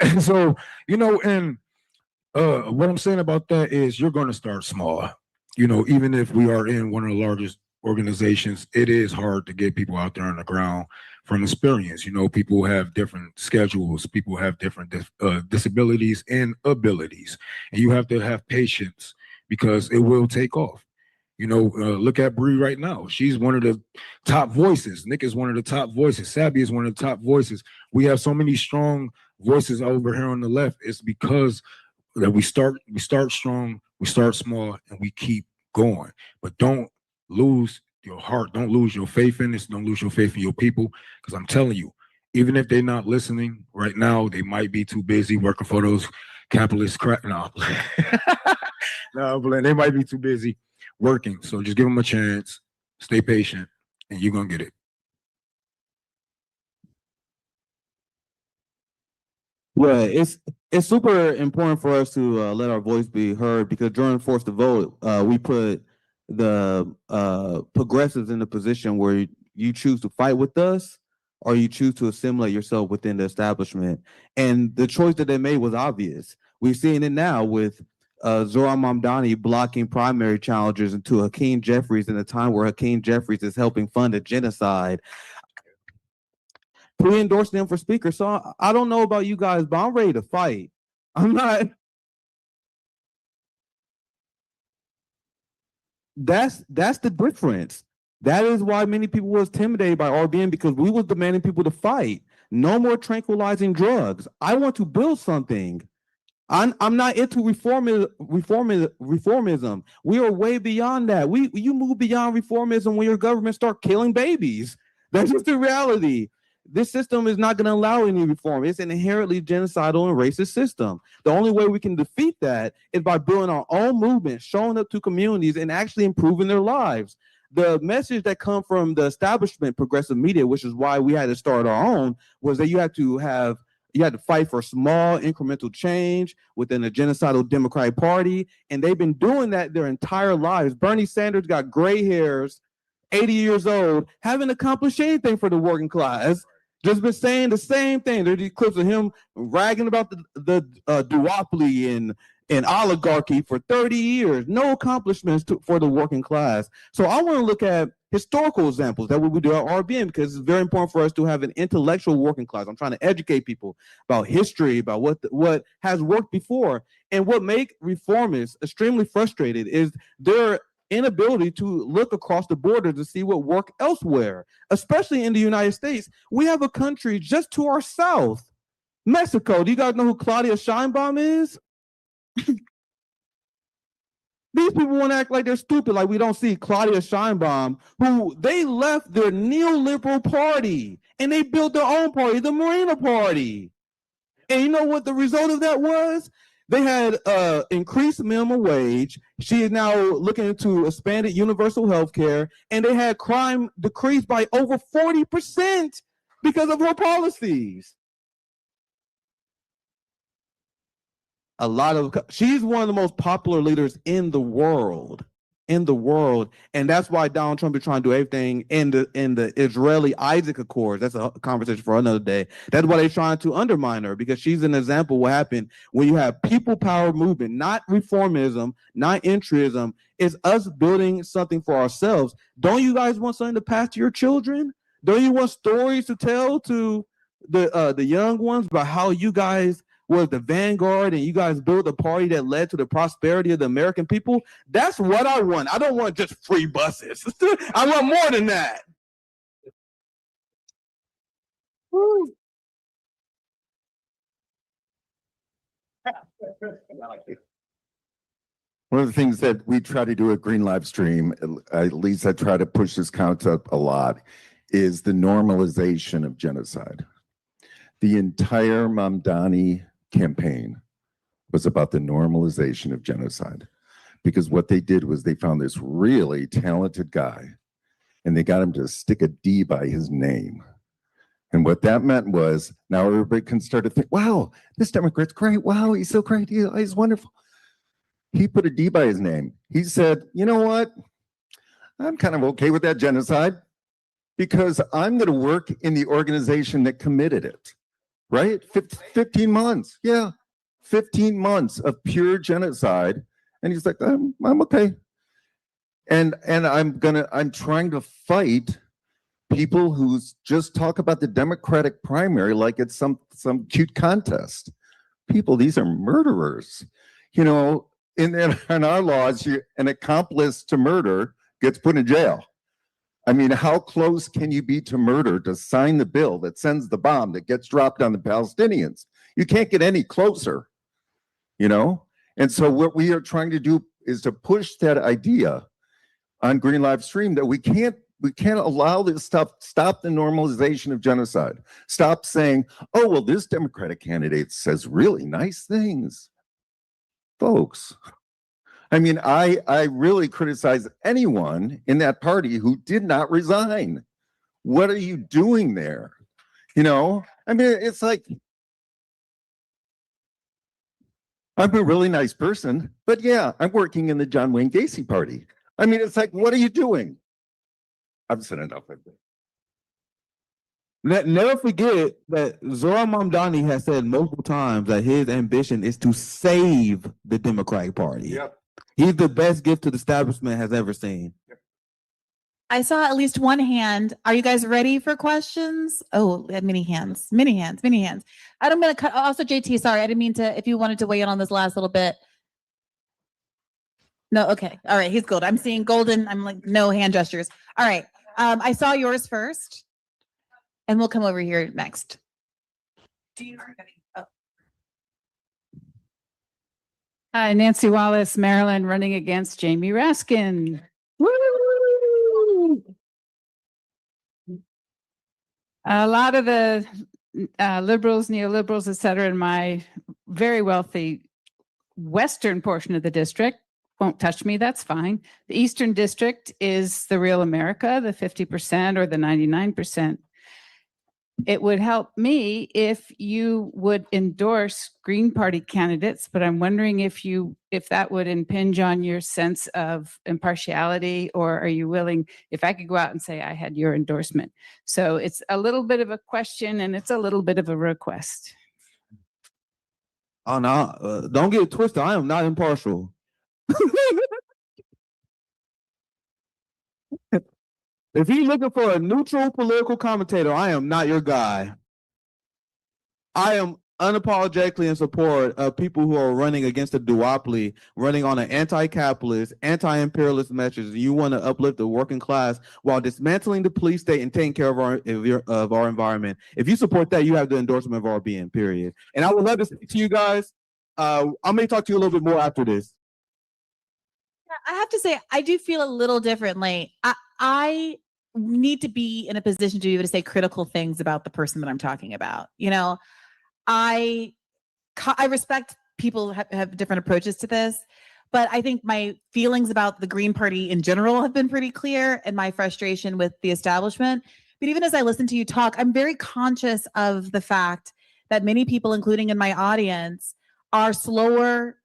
And so, what I'm saying about that is you're going to start small. Even if we are in one of the largest organizations, it is hard to get people out there on the ground from experience. People have different schedules, people have different disabilities and abilities, and you have to have patience because it will take off. Look at Bree right now. She's one of the top voices. Nick is one of the top voices. Sabby is one of the top voices. We have so many strong voices over here on the left. It's because that we start strong, we start small, and we keep going. But don't lose your heart, don't lose your faith in this, don't lose your faith in your people. Because I'm telling you, even if they're not listening right now, they might be too busy working for those capitalist crap. No, no, but they might be too busy working. So just give them a chance, stay patient, and you're gonna get it. Yeah, it's super important for us to let our voice be heard, because during Force to Vote, we put the progressives in a position where you choose to fight with us or you choose to assimilate yourself within the establishment. And the choice that they made was obvious. We're seeing it now with Zohran Mamdani blocking primary challengers into Hakeem Jeffries in a time where Hakeem Jeffries is helping fund a genocide. Pre-endorsing him for speaker. So I don't know about you guys, but I'm ready to fight. I'm not. That's the difference. That is why many people was intimidated by RBN, because we was demanding people to fight. No more tranquilizing drugs. I want to build something. I'm not into reformism. We are way beyond that. You move beyond reformism when your government start killing babies. That's just the reality. This system is not going to allow any reform. It's an inherently genocidal and racist system. The only way we can defeat that is by building our own movement, showing up to communities and actually improving their lives. The message that comes from the establishment progressive media, which is why we had to start our own, was that you had to fight for small incremental change within the genocidal Democratic Party. And they've been doing that their entire lives. Bernie Sanders got gray hairs, 80 years old, haven't accomplished anything for the working class. Just been saying the same thing. There's these clips of him ragging about the duopoly and oligarchy for 30 years. No accomplishments for the working class. So I want to look at historical examples. That's what we do at RBN, because it's very important for us to have an intellectual working class. I'm trying to educate people about history, about what has worked before. And what make reformists extremely frustrated is their inability to look across the border to see what worked elsewhere, especially in the United States. We have a country just to our south, Mexico. Do you guys know who Claudia Sheinbaum is? These people want to act like they're stupid, like we don't see Claudia Sheinbaum, who they left their neoliberal party and they built their own party, the Morena Party. And you know what the result of that was? They had increased minimum wage. She is now looking into expanded universal health care, and they had crime decreased by over 40% because of her policies. She's one of the most popular leaders in the world. And that's why Donald Trump is trying to do everything in the Israeli Isaac Accords. That's a conversation for another day. That's why they're trying to undermine her, because she's an example of what happened when you have people power movement, not reformism, not entryism. It's us building something for ourselves. Don't you guys want something to pass to your children? Don't you want stories to tell to the young ones about how you guys was the vanguard and you guys built a party that led to the prosperity of the American people? That's what I want. I don't want just free buses. I want more than that. Woo. One of the things that we try to do at Green Live Stream, at least I try to push this concept a lot, is the normalization of genocide. The entire Mamdani campaign was about the normalization of genocide, because what they did was they found this really talented guy and they got him to stick a D by his name. And what that meant was now everybody can start to think, wow, this Democrat's great. Wow, he's so great. He's wonderful. He put a D by his name. He said, you know what? I'm kind of okay with that genocide because I'm going to work in the organization that committed it. Right? 15 months. Yeah. 15 months of pure genocide. And he's like, I'm okay. And I'm trying to fight people who just talk about the Democratic primary like it's some cute contest. People, these are murderers. You know, in our laws, an accomplice to murder gets put in jail. I mean, how close can you be to murder to sign the bill that sends the bomb that gets dropped on the Palestinians? You can't get any closer, you know? And so what we are trying to do is to push that idea on Green Live Stream that we can't allow this stuff, stop the normalization of genocide. Stop saying, oh, well, this Democratic candidate says really nice things. Folks, I mean, I really criticize anyone in that party who did not resign. What are you doing there? You know, I mean, it's like, I'm a really nice person, but yeah, I'm working in the John Wayne Gacy party. I mean, it's like, what are you doing? I've said enough of it. Never forget that Zohran Mamdani has said multiple times that his ambition is to save the Democratic Party. Yep. He's the best gift to the establishment has ever seen. I saw at least one hand. Are you guys ready for questions? Oh, many hands. And I'm going to cut. Also, JT, sorry, I didn't mean to, if you wanted to weigh in on this last little bit. No, okay. All right, he's gold. I'm seeing golden. I'm like, no hand gestures. All right. I saw yours first, and we'll come over here next. Do you oh. Hi, Nancy Wallace, Maryland, running against Jamie Raskin. Woo! A lot of the liberals, neoliberals, et cetera, in my very wealthy western portion of the district won't touch me. That's fine. The Eastern District is the real America, the 50% or the 99%. It would help me if you would endorse Green Party candidates, but I'm wondering if that would impinge on your sense of impartiality, or are you willing, if I could go out and say I had your endorsement? So it's a little bit of a question and it's a little bit of a request. Oh no, don't get it twisted. I am not impartial. If you're looking for a neutral political commentator, I am not your guy. I am unapologetically in support of people who are running against the duopoly, running on an anti-capitalist, anti-imperialist message. You want to uplift the working class while dismantling the police state and taking care of our environment. If you support that, you have the endorsement of RBN, period. And I would love to speak to you guys. I may talk to you a little bit more after this. I have to say, I do feel a little differently. I need to be in a position to be able to say critical things about the person that I'm talking about. You know, I respect people have different approaches to this, but I think my feelings about the Green Party in general have been pretty clear, and my frustration with the establishment. But even as I listen to you talk, I'm very conscious of the fact that many people, including in my audience, are slower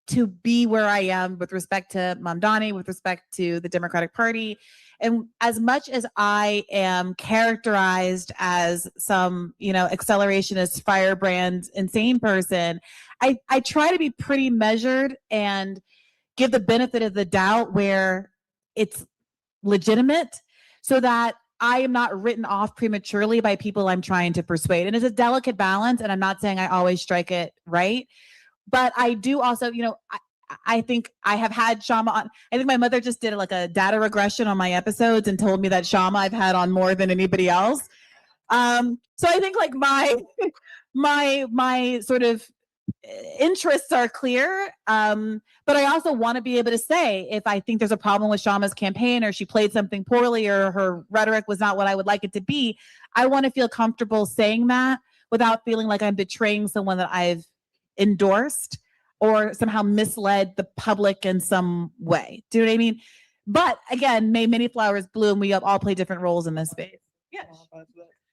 to be where I am with respect to Mamdani, with respect to the Democratic Party. And as much as I am characterized as some, accelerationist, firebrand, insane person, I try to be pretty measured and give the benefit of the doubt where it's legitimate, so that I am not written off prematurely by people I'm trying to persuade. And it's a delicate balance, and I'm not saying I always strike it right. But I do also, I think I have had Shama on. I think my mother just did like a data regression on my episodes and told me that Shama I've had on more than anybody else. So I think like my sort of interests are clear. But I also want to be able to say if I think there's a problem with Shama's campaign, or she played something poorly, or her rhetoric was not what I would like it to be. I want to feel comfortable saying that without feeling like I'm betraying someone that I've endorsed or somehow misled the public in some way. Do you know what I mean? But again, may many flowers bloom. We all play different roles in this space. Yes.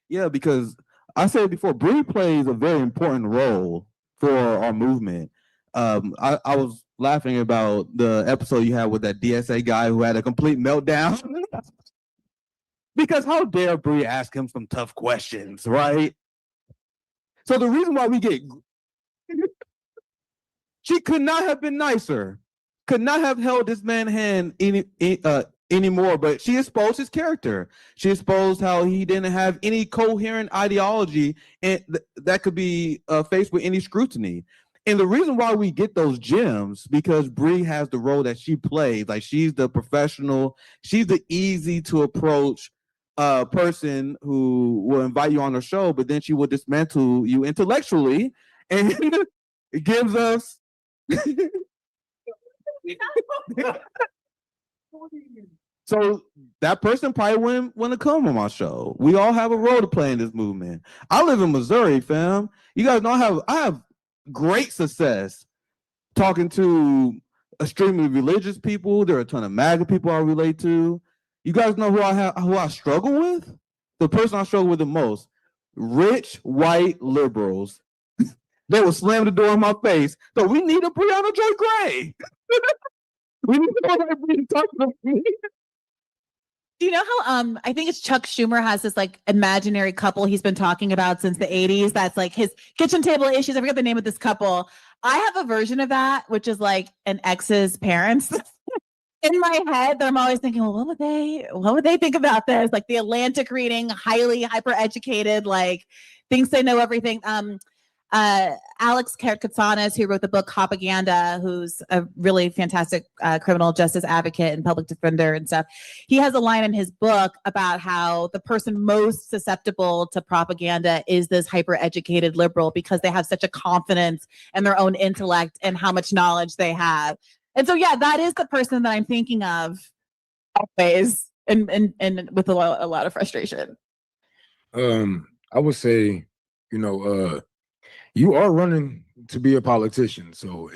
Yeah, because I said before, Bree plays a very important role for our movement. I was laughing about the episode you had with that DSA guy who had a complete meltdown. Because how dare Bree ask him some tough questions, right? So the reason why we get... She could not have been nicer, could not have held this man's hand anymore, but she exposed his character. She exposed how he didn't have any coherent ideology and that could be faced with any scrutiny. And the reason why we get those gems, because Bree has the role that she plays. Like, she's the professional, she's the easy to approach person who will invite you on her show, but then she will dismantle you intellectually, and it gives us So that person probably wouldn't want to come on my show. We all have a role to play in this movement. I live in Missouri, fam. You guys know I have great success talking to extremely religious people. There are a ton of MAGA people I relate to. You guys know who I struggle with? The person I struggle with the most. Rich white liberals. They will slam the door in my face. So we need a Briahna Joy Gray. We need to talk to me. Do you know how I think it's Chuck Schumer has this like imaginary couple he's been talking about since the 80s that's like his kitchen table issues. I forget the name of this couple. I have a version of that, which is like an ex's parents. In my head, I'm always thinking, well, what would they think about this? Like the Atlantic reading, highly hyper educated, like thinks they know everything. Alex Katsanis, who wrote the book Propaganda, who's a really fantastic criminal justice advocate and public defender and stuff. He has a line in his book about how the person most susceptible to propaganda is this hyper educated liberal because they have such a confidence in their own intellect and how much knowledge they have. And so, yeah, that is the person that I'm thinking of always, and with a lot of frustration. I would say, you are running to be a politician. So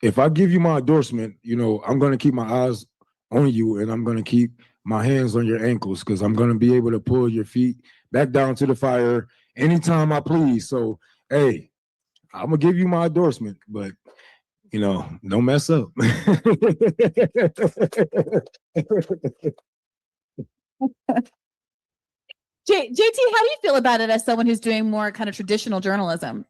if I give you my endorsement, I'm going to keep my eyes on you and I'm going to keep my hands on your ankles because I'm going to be able to pull your feet back down to the fire anytime I please. So, hey, I'm going to give you my endorsement, but don't mess up. JT, how do you feel about it as someone who's doing more kind of traditional journalism?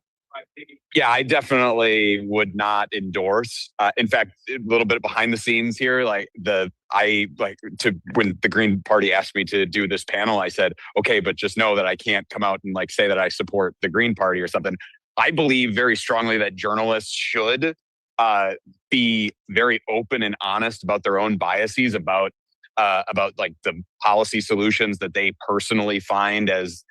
Yeah, I definitely would not endorse. In fact, a little bit behind the scenes here, when the Green Party asked me to do this panel, I said, okay, but just know that I can't come out and say that I support the Green Party or something. I believe very strongly that journalists should be very open and honest about their own biases, about the policy solutions that they personally find as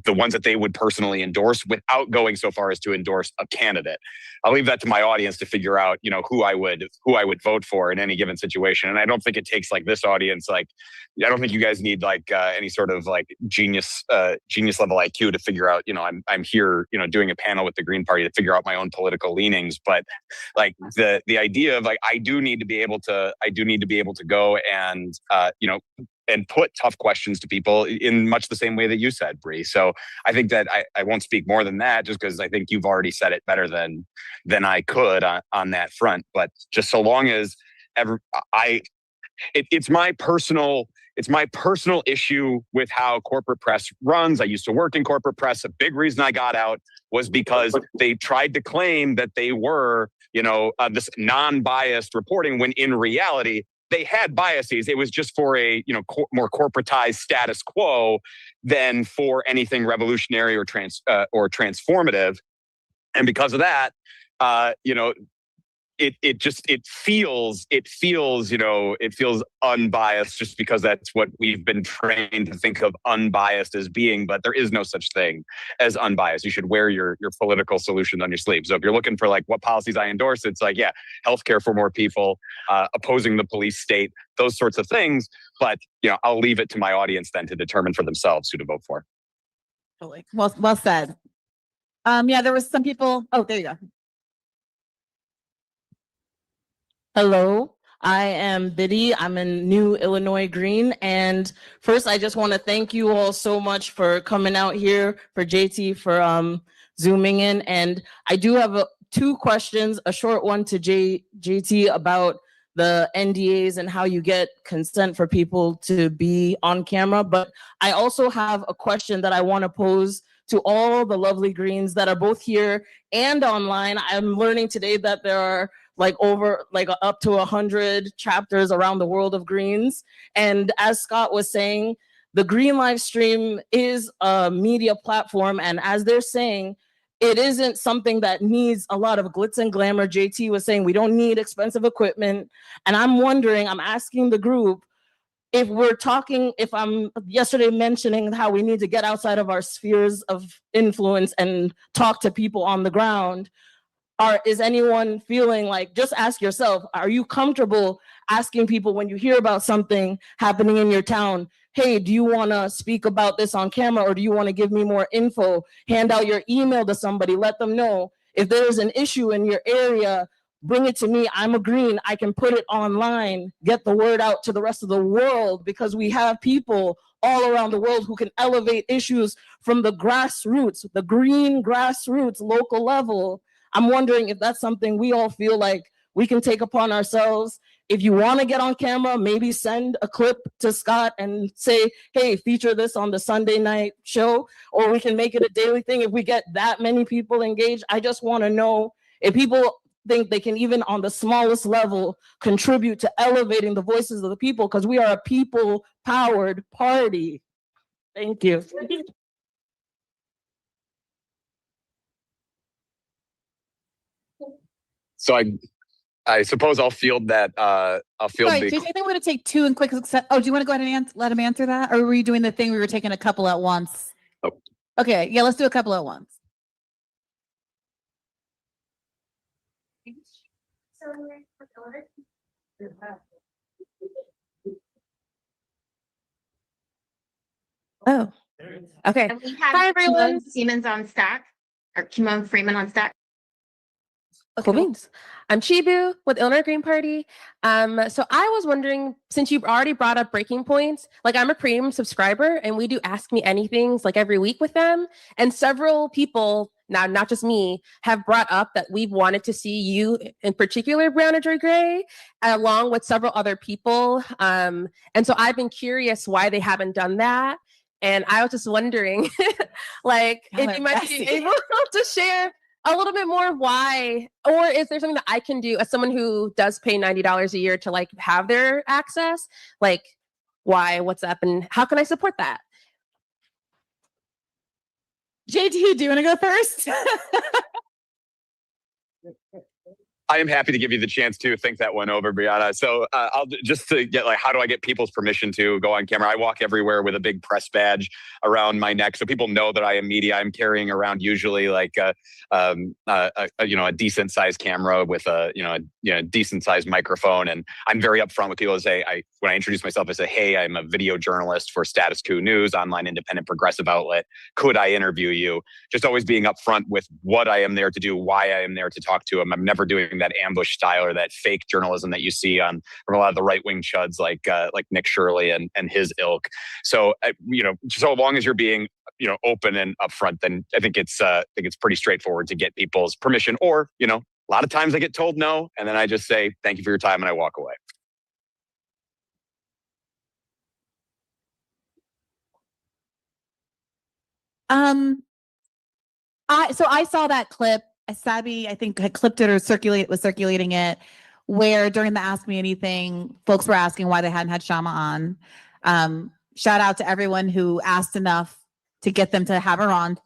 the ones that they would personally endorse without going so far as to endorse a candidate. I'll leave that to my audience to figure out, who I would vote for in any given situation. And I don't think it takes this audience, I don't think you guys need any sort of genius level IQ to figure out, I'm here, doing a panel with the Green Party to figure out my own political leanings. But the idea of I do need to be able to go and, and put tough questions to people in much the same way that you said, Bree. So I think that I won't speak more than that, just because I think you've already said it better than I could on that front. But just so long as it's my personal issue with how corporate press runs. I used to work in corporate press. A big reason I got out was because they tried to claim that they were, this non-biased reporting, when in reality, they had biases. It was just for a more corporatized status quo than for anything revolutionary or transformative. And because of that, it feels unbiased, just because that's what we've been trained to think of unbiased as being. But there is no such thing as unbiased. You should wear your political solutions on your sleeve. So if you're looking for what policies I endorse, it's healthcare for more people, opposing the police state, those sorts of things. But I'll leave it to my audience then to determine for themselves who to vote for. Totally. Well said. There was some people. Oh, there you go. Hello, I am Biddy. I'm in New Illinois Green. And first, I just want to thank you all so much for coming out here, for JT, for zooming in. And I do have two questions, a short one to JT about the NDAs and how you get consent for people to be on camera. But I also have a question that I want to pose to all the lovely Greens that are both here and online. I'm learning today that there are up to 100 chapters around the world of Greens. And as Scott was saying, the Green live stream is a media platform. And as they're saying, it isn't something that needs a lot of glitz and glamour. JT was saying we don't need expensive equipment. And I'm asking the group, if I'm yesterday mentioning how we need to get outside of our spheres of influence and talk to people on the ground, is anyone feeling like, just ask yourself, are you comfortable asking people when you hear about something happening in your town, hey, do you want to speak about this on camera, or do you want to give me more info? Hand out your email to somebody, let them know if there's an issue in your area, bring it to me. I'm a green, I can put it online, get the word out to the rest of the world, because we have people all around the world who can elevate issues from the grassroots, the green grassroots, local level. I'm wondering if that's something we all feel like we can take upon ourselves. If you want to get on camera, maybe send a clip to Scott and say, hey, feature this on the Sunday night show, or we can make it a daily thing if we get that many people engaged. I just want to know if people think they can, even on the smallest level, contribute to elevating the voices of the people, because we are a people-powered party. Thank you. So I suppose I'll field that. I'll field Sorry, the. JJ, I think we're going to take two in quick succession. Oh, do you want to go ahead and let him answer that? Or were you doing the thing we were taking a couple at once? Oh. Okay, yeah, let's do a couple at once. Oh, okay. And we have Hi, everyone. Siemens on stack, or Kimon Freeman on stack. Cool beans. I'm Chibu with Illinois Green Party. So I was wondering, since you've already brought up breaking points, like I'm a premium subscriber and we do Ask Me Anythings like every week with them. And several people, now not just me, have brought up that we've wanted to see you, in particular, Briahna Joy Gray, along with several other people. And so I've been curious why they haven't done that. And I was just wondering, like, if you might be able to share a little bit more why, or is there something that I can do as someone who does pay $90 a year to like have their access? Like, why, what's up, and how can I support that? JT, do you want to go first? I am happy to give you the chance to think that one over, Briahna. So I'll just to get like, how do I get people's permission to go on camera? I walk everywhere with a big press badge around my neck, so people know that I am media. I'm carrying around usually like a decent sized camera with a decent sized microphone, and I'm very upfront with people to say, when I introduce myself, I say, hey, I'm a video journalist for Status Quo News, online independent progressive outlet. Could I interview you? Just always being upfront with what I am there to do, why I am there to talk to them. I'm never doing that ambush style or that fake journalism that you see from a lot of the right wing chuds like Nick Shirley and his ilk. So so long as you're being open and upfront, then I think it's pretty straightforward to get people's permission. Or a lot of times I get told no, and then I just say thank you for your time and I walk away. I saw that clip. Sabi, I think, had clipped it or was circulating it, where during the Ask Me Anything, folks were asking why they hadn't had Shama on. Shout out to everyone who asked enough to get them to have her on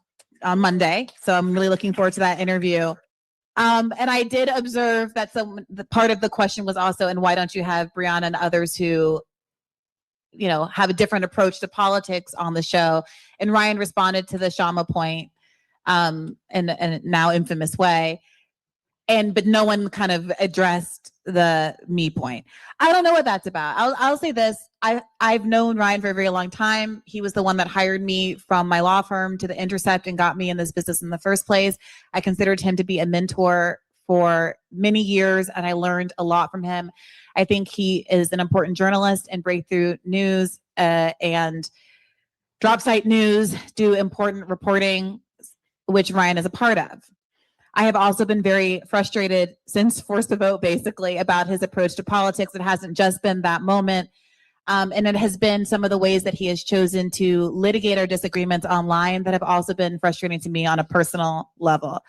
Monday. So I'm really looking forward to that interview. And I did observe that the part of the question was also, and why don't you have Briahna and others who have a different approach to politics on the show? And Ryan responded to the Shama point in a now infamous way, but no one kind of addressed the me point. I don't know what that's about. I'll say this: I've known Ryan for a very long time. He was the one that hired me from my law firm to The Intercept and got me in this business in the first place. I considered him to be a mentor for many years, and I learned a lot from him. I think he is an important journalist, and Breakthrough News and Drop Site News do important reporting, which Ryan is a part of. I have also been very frustrated since Force the Vote, basically, about his approach to politics. It hasn't just been that moment. And it has been some of the ways that he has chosen to litigate our disagreements online that have also been frustrating to me on a personal level.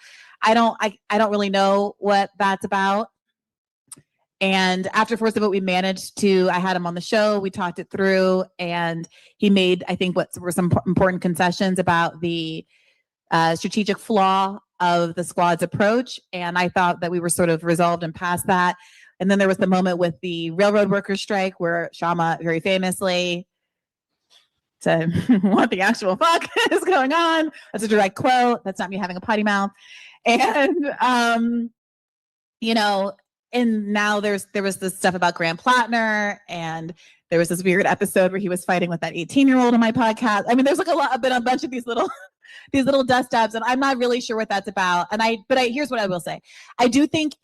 I don't really know what that's about. And after Force the Vote, I had him on the show, we talked it through, and he made, I think, what were some important concessions about the strategic flaw of the squad's approach. And I thought that we were sort of resolved and past that. And then there was the moment with the railroad workers strike where Shama very famously said, what the actual fuck is going on? That's a direct quote. That's not me having a potty mouth. And you know, and now there was this stuff about Graham Plattner, and there was this weird episode where he was fighting with that 18-year-old on my podcast. I mean, there's like a bunch of these little dust ups, and I'm not really sure what that's about. And here's what I will say. I do think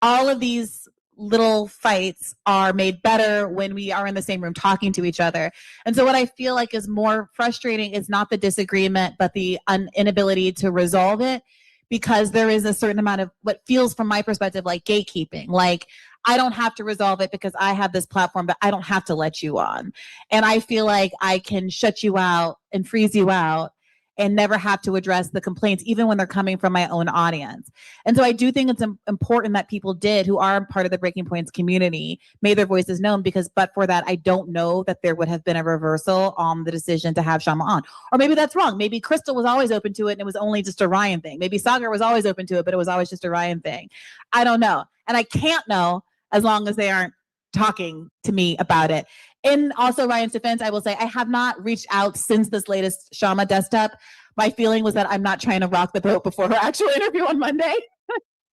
all of these little fights are made better when we are in the same room talking to each other. And so what I feel like is more frustrating is not the disagreement, but the inability to resolve it, because there is a certain amount of what feels from my perspective like gatekeeping. Like, I don't have to resolve it because I have this platform, but I don't have to let you on. And I feel like I can shut you out and freeze you out and never have to address the complaints, even when they're coming from my own audience. And so I do think it's important that people who are part of the Breaking Points community, made their voices known, because but for that, I don't know that there would have been a reversal on the decision to have Shama on. Or maybe that's wrong. Maybe Crystal was always open to it and it was only just a Ryan thing. Maybe Sagar was always open to it, but it was always just a Ryan thing. I don't know. And I can't know as long as they aren't talking to me about it. And also, Ryan's defense, I will say I have not reached out since this latest Shama dust up. My feeling was that I'm not trying to rock the boat before her actual interview on Monday.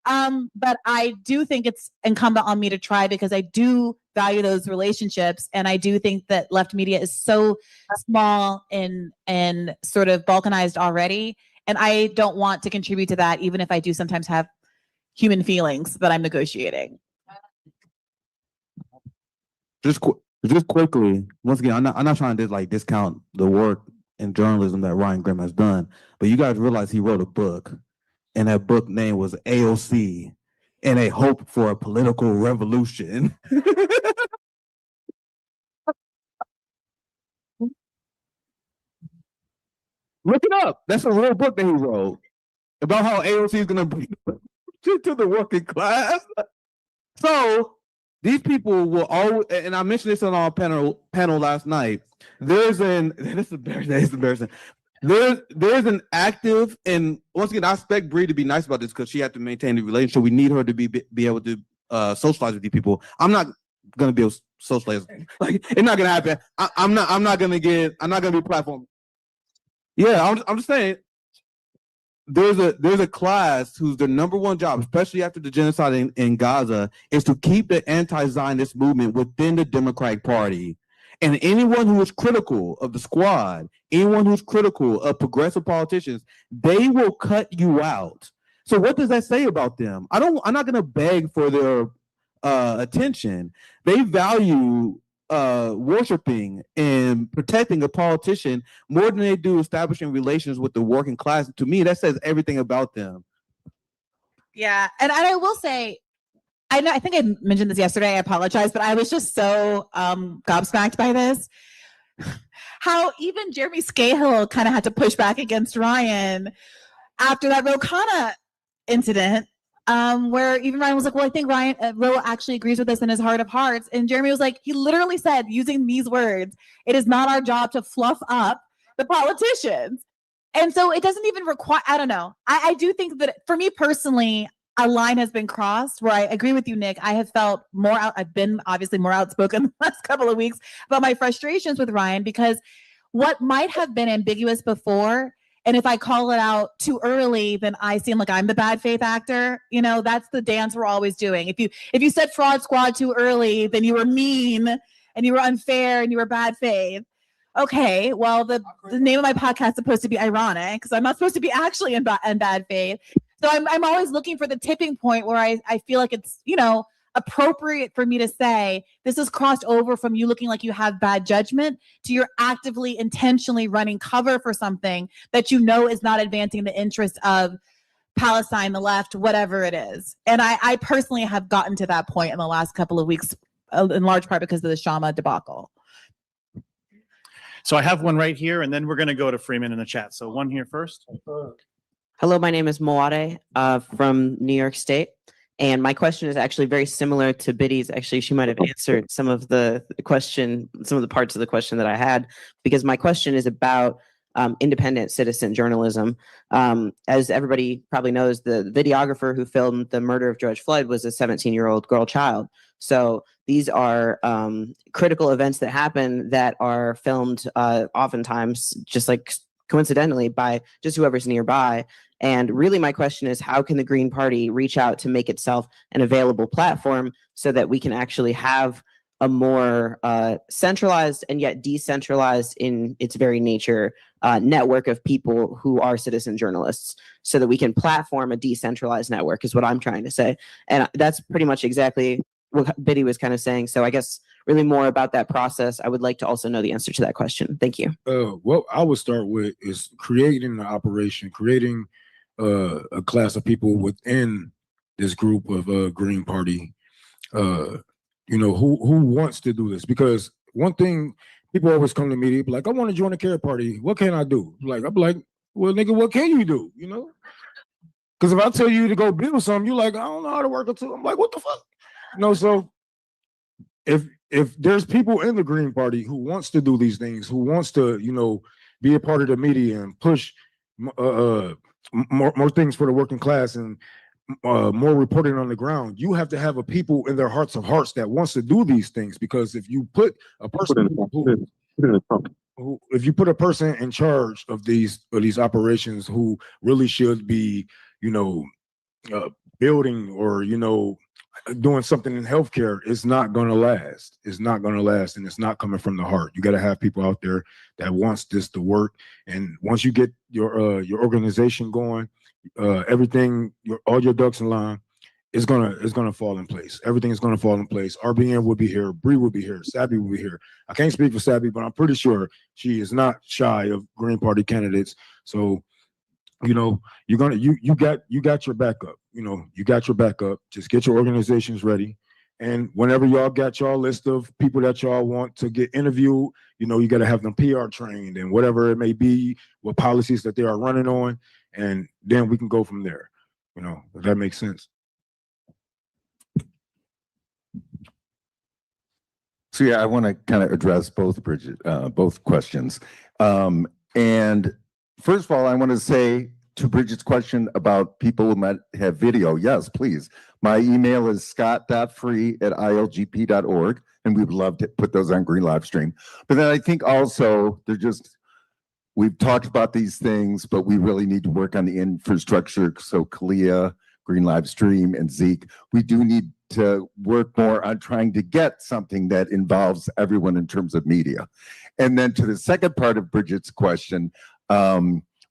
But I do think it's incumbent on me to try, because I do value those relationships. And I do think that left media is so small and sort of balkanized already. And I don't want to contribute to that, even if I do sometimes have human feelings that I'm negotiating. Just quickly, once again, I'm not trying to discount the work in journalism that Ryan Grimm has done, but you guys realize he wrote a book, and that book name was AOC and a Hope for a Political Revolution. Look it up. That's a real book that he wrote about how AOC is going to bring to the working class. So these people will always, and I mentioned this on our panel last night. This is embarrassing. There's an active, and once again, I expect Bree to be nice about this because she had to maintain the relationship. We need her to be able to socialize with these people. I'm not gonna be able to socialize. Like, it's not gonna happen. I'm not gonna be platform. Yeah, I'm just saying. There's a class whose their number one job, especially after the genocide in Gaza, is to keep the anti-Zionist movement within the Democratic Party. And anyone who is critical of the squad, anyone who's critical of progressive politicians, they will cut you out. So what does that say about them? I'm not going to beg for their attention. They value worshiping and protecting a politician more than they do establishing relations with the working class. To me, that says everything about them. Yeah, and I will say, I think I mentioned this yesterday, I apologize, but I was just so gobsmacked by this. How even Jeremy Scahill kind of had to push back against Ryan after that Ro Khanna incident, where even Ryan was like, well, I think Ro actually agrees with us in his heart of hearts. And Jeremy was like, he literally said, using these words, it is not our job to fluff up the politicians. And so it doesn't even require, I don't know. I do think that for me personally, a line has been crossed where I agree with you, Nick. I have felt I've been obviously more outspoken the last couple of weeks about my frustrations with Ryan, because what might have been ambiguous before, and if I call it out too early, then I seem like I'm the bad faith actor. You know, that's the dance we're always doing. If you said fraud squad too early, then you were mean and you were unfair and you were bad faith. Okay, well, the name of my podcast is supposed to be ironic because I'm not supposed to be actually in bad faith. So I'm always looking for the tipping point where I feel like it's, appropriate for me to say, this is crossed over from you looking like you have bad judgment to you're actively, intentionally running cover for something that you know is not advancing the interest of Palestine, the left, whatever it is. And I personally have gotten to that point in the last couple of weeks, in large part because of the Shama debacle. So I have one right here, and then we're going to go to Freeman in the chat. So one here first. Hello, my name is Moade from New York State. And my question is actually very similar to Biddy's. Actually, she might have answered some of the parts of the question that I had, because my question is about independent citizen journalism. As everybody probably knows, the videographer who filmed the murder of George Floyd was a 17-year-old girl child. So these are critical events that happen that are filmed oftentimes just like coincidentally by just whoever's nearby. And really my question is, how can the Green Party reach out to make itself an available platform so that we can actually have a more centralized and yet decentralized in its very nature network of people who are citizen journalists, so that we can platform a decentralized network is what I'm trying to say. And that's pretty much exactly what Biddy was kind of saying. So I guess really more about that process. I would like to also know the answer to that question. Thank you. What I would start with is creating an operation, creating a class of people within this group of Green Party, you know, who wants to do this. Because one thing, people always come to me, they be like, I want to join the CARE Party. What can I do? Like, I'm like, well, nigga, what can you do? You know? Because if I tell you to go build something, you're like, I don't know how to work it too. I'm like, what the fuck? You know, so if there's people in the Green Party who wants to do these things, who wants to, you know, be a part of the media and push more things for the working class and more reporting on the ground, you have to have a people in their hearts of hearts that wants to do these things. Because if you put a person if you put a person in charge of these operations who really should be, you know, building or, you know, doing something in healthcare, it's not going to last. It's not going to last, and it's not coming from the heart. You got to have people out there that wants this to work. And once you get your organization going, everything, all your ducks in line, is gonna fall in place. Everything is gonna fall in place. RBN will be here. Bree will be here. Sabby will be here. I can't speak for Sabby, but I'm pretty sure she is not shy of Green Party candidates. So, you know, you got your backup. You know, you got your backup. Just get your organizations ready. And whenever y'all got y'all list of people that y'all want to get interviewed, you know, you got to have them PR trained and whatever it may be, what policies that they are running on, and then we can go from there. You know, if that makes sense. So yeah, I want to kind of address both questions. And first of all, I want to say to Bridget's question about people who might have video, yes, please. My email is scott.free@ilgp.org, and we'd love to put those on Green Live Stream. But then I think also we've talked about these things, but we really need to work on the infrastructure. So Kalia, Green Live Stream, and Zeke, we do need to work more on trying to get something that involves everyone in terms of media. And then to the second part of Bridget's question,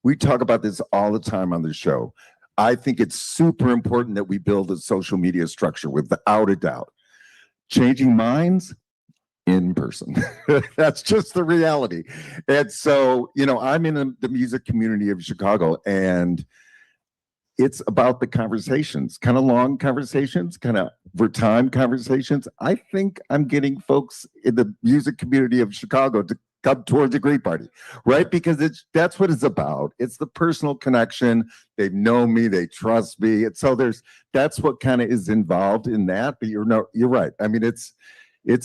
we talk about this all the time on the show. I think it's super important that we build a social media structure without a doubt. Changing minds, in person. That's just the reality. And so, you know, I'm in the music community of Chicago, and it's about the conversations, kind of long conversations, kind of over time conversations. I think I'm getting folks in the music community of Chicago to come towards the Green Party, right? Because that's what it's about. It's the personal connection. They know me, they trust me. And so that's what kind of is involved in that. But you're right. I mean, it's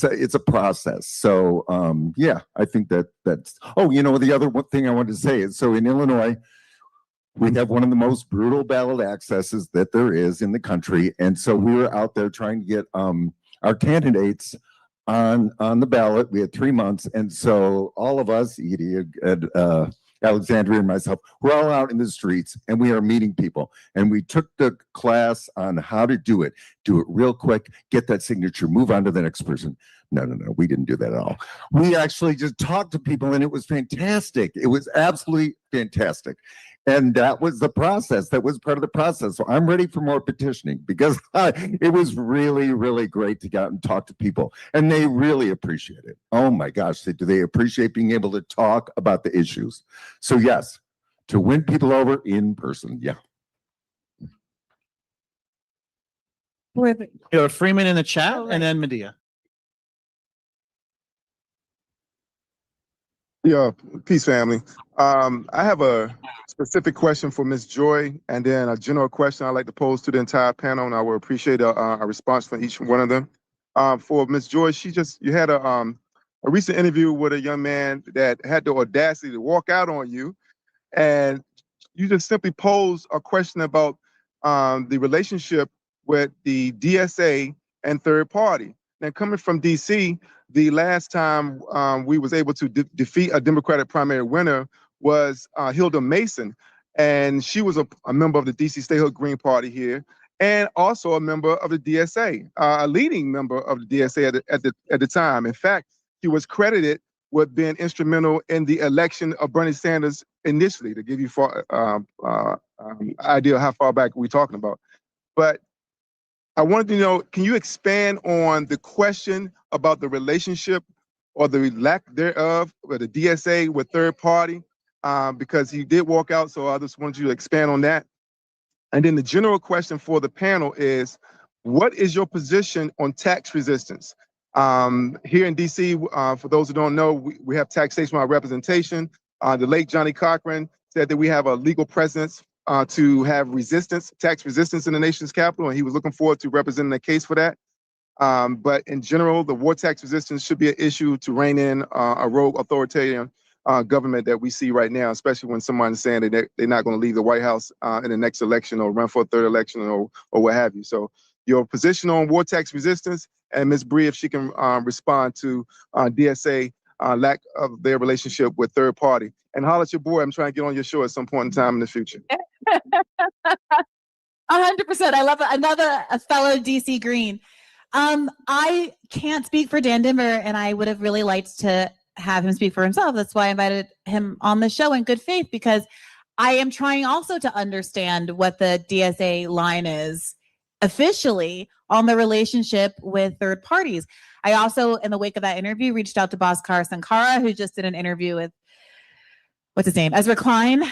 a process. So yeah, I think that's, oh, you know, the other one thing I wanted to say is, so in Illinois, we have one of the most brutal ballot accesses that there is in the country. And so we were out there trying to get our candidates on the ballot. We had 3 months. And so all of us, Edie and Alexandria and myself, we're all out in the streets, and we are meeting people. And we took the class on how to do it real quick, get that signature, move on to the next person. No, we didn't do that at all. We actually just talked to people, and it was fantastic. It was absolutely fantastic. And that was the process. That was part of the process. So I'm ready for more petitioning, because it was really, really great to get out and talk to people. And they really appreciate it. Oh my gosh, do they appreciate being able to talk about the issues? So yes, to win people over in person, yeah. You know, Freeman in the chat, and then Medea. Yeah, peace, family. I have a specific question for Ms. Joy, and then a general question I'd like to pose to the entire panel, and I will appreciate a response from each one of them. For Ms. Joy, you had a recent interview with a young man that had the audacity to walk out on you, and you just simply posed a question about the relationship with the DSA and third party. Now, coming from DC, the last time we was able to defeat a Democratic primary winner was Hilda Mason, and she was a member of the DC Statehood Green Party here, and also a member of the DSA, a leading member of the DSA at the time. In fact, she was credited with being instrumental in the election of Bernie Sanders initially, to give you idea of how far back we're talking about. But I wanted to know, can you expand on the question about the relationship or the lack thereof with the DSA with third party? Because he did walk out, so I just wanted you to expand on that. And then the general question for the panel is, what is your position on tax resistance? Here in DC, for those who don't know, we have taxation by representation. The late Johnny Cochran said that we have a legal presence to have resistance, tax resistance in the nation's capital, and he was looking forward to representing a case for that. But in general, the war tax resistance should be an issue to rein in a rogue authoritarian government that we see right now, especially when someone's saying that they're not going to leave the White House in the next election or run for a third election or what have you. So your position on war tax resistance, and Ms. Bree, if she can respond to DSA lack of their relationship with third party. And holler at your boy. I'm trying to get on your show at some point in time in the future. 100%. I love a fellow DC Green. I can't speak for Dan Dimmer, and I would have really liked to have him speak for himself. That's why I invited him on the show in good faith, because I am trying also to understand what the DSA line is officially on the relationship with third parties. I also, in the wake of that interview, reached out to Bhaskar Sankara, who just did an interview with, what's his name? Ezra Klein.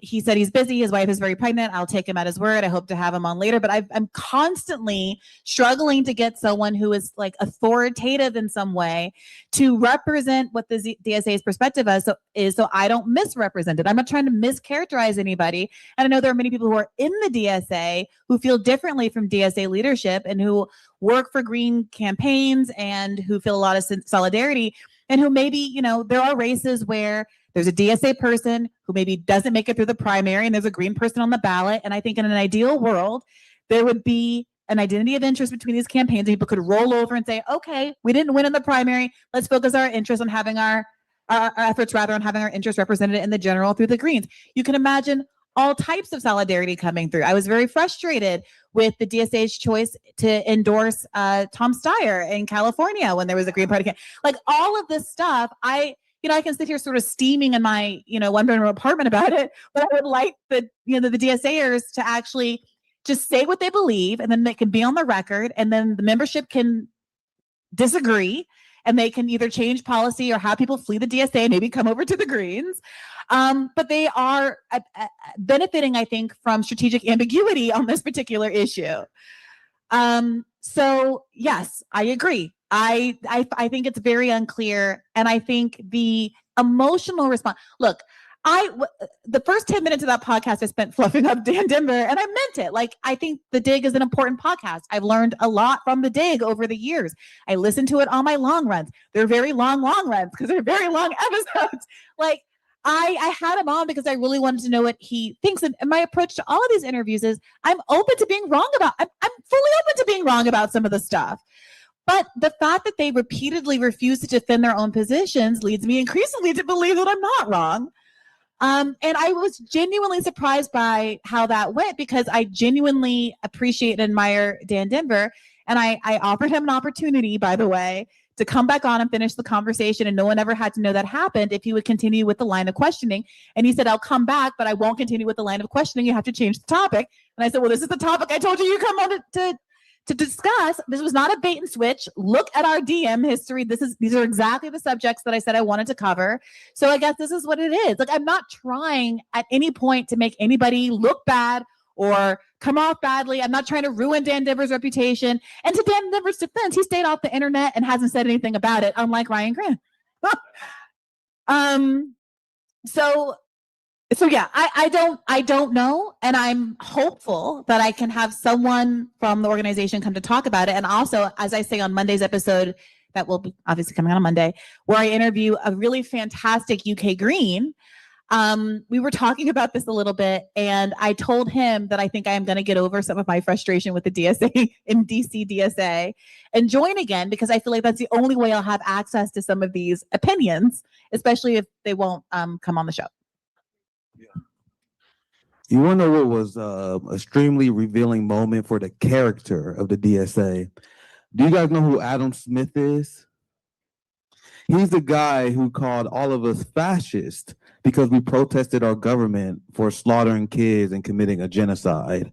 He said he's busy. His wife is very pregnant. I'll take him at his word. I hope to have him on later. But I'm constantly struggling to get someone who is like authoritative in some way to represent what the DSA's perspective is, so I don't misrepresent it. I'm not trying to mischaracterize anybody. And I know there are many people who are in the DSA who feel differently from DSA leadership and who work for green campaigns and who feel a lot of solidarity, and who maybe, there are races where there's a DSA person who maybe doesn't make it through the primary and there's a green person on the ballot. And I think in an ideal world, there would be an identity of interest between these campaigns, and people could roll over and say, okay, we didn't win in the primary. Let's focus our interest on having our efforts rather on having our interests represented in the general through the Greens. You can imagine all types of solidarity coming through. I was very frustrated with the DSA's choice to endorse Tom Steyer in California when there was a Green Party. Like all of this stuff, I can sit here sort of steaming in my, one-bedroom apartment about it, but I would like the DSAers to actually just say what they believe, and then they can be on the record, and then the membership can disagree, and they can either change policy or have people flee the DSA and maybe come over to the Greens. But they are benefiting, I think, from strategic ambiguity on this particular issue. So yes, I agree. I think it's very unclear. And I think the emotional response, look, the first 10 minutes of that podcast I spent fluffing up Dan Dimmer, and I meant it. Like, I think The Dig is an important podcast. I've learned a lot from The Dig over the years. I listen to it on my long runs. They're very long runs because they're very long episodes. Like, I had him on because I really wanted to know what he thinks. And my approach to all of these interviews is I'm open to being wrong about, I'm fully open to being wrong about some of the stuff. But the fact that they repeatedly refuse to defend their own positions leads me increasingly to believe that I'm not wrong. And I was genuinely surprised by how that went, because I genuinely appreciate and admire Dan Dimmer. And I offered him an opportunity, by the way, to come back on and finish the conversation. And no one ever had to know that happened if he would continue with the line of questioning. And he said, I'll come back, but I won't continue with the line of questioning. You have to change the topic. And I said, well, this is the topic I told you come on to discuss. This was not a bait and switch. Look at our DM history. These are exactly the subjects that I said I wanted to cover. So I guess this is what it is. Like, I'm not trying at any point to make anybody look bad or come off badly. I'm not trying to ruin Dan Dimmer's reputation. And to Dan Dimmer's defense, he stayed off the internet and hasn't said anything about it, unlike Ryan Grant. So yeah, I don't know. And I'm hopeful that I can have someone from the organization come to talk about it. And also, as I say on Monday's episode, that will be obviously coming out on Monday, where I interview a really fantastic UK Green. We were talking about this a little bit, and I told him that I think I am going to get over some of my frustration with the DSA in DC DSA and join again, because I feel like that's the only way I'll have access to some of these opinions, especially if they won't come on the show. You want to know what was extremely revealing moment for the character of the DSA? Do you guys know who Adam Smith is? He's the guy who called all of us fascist because we protested our government for slaughtering kids and committing a genocide.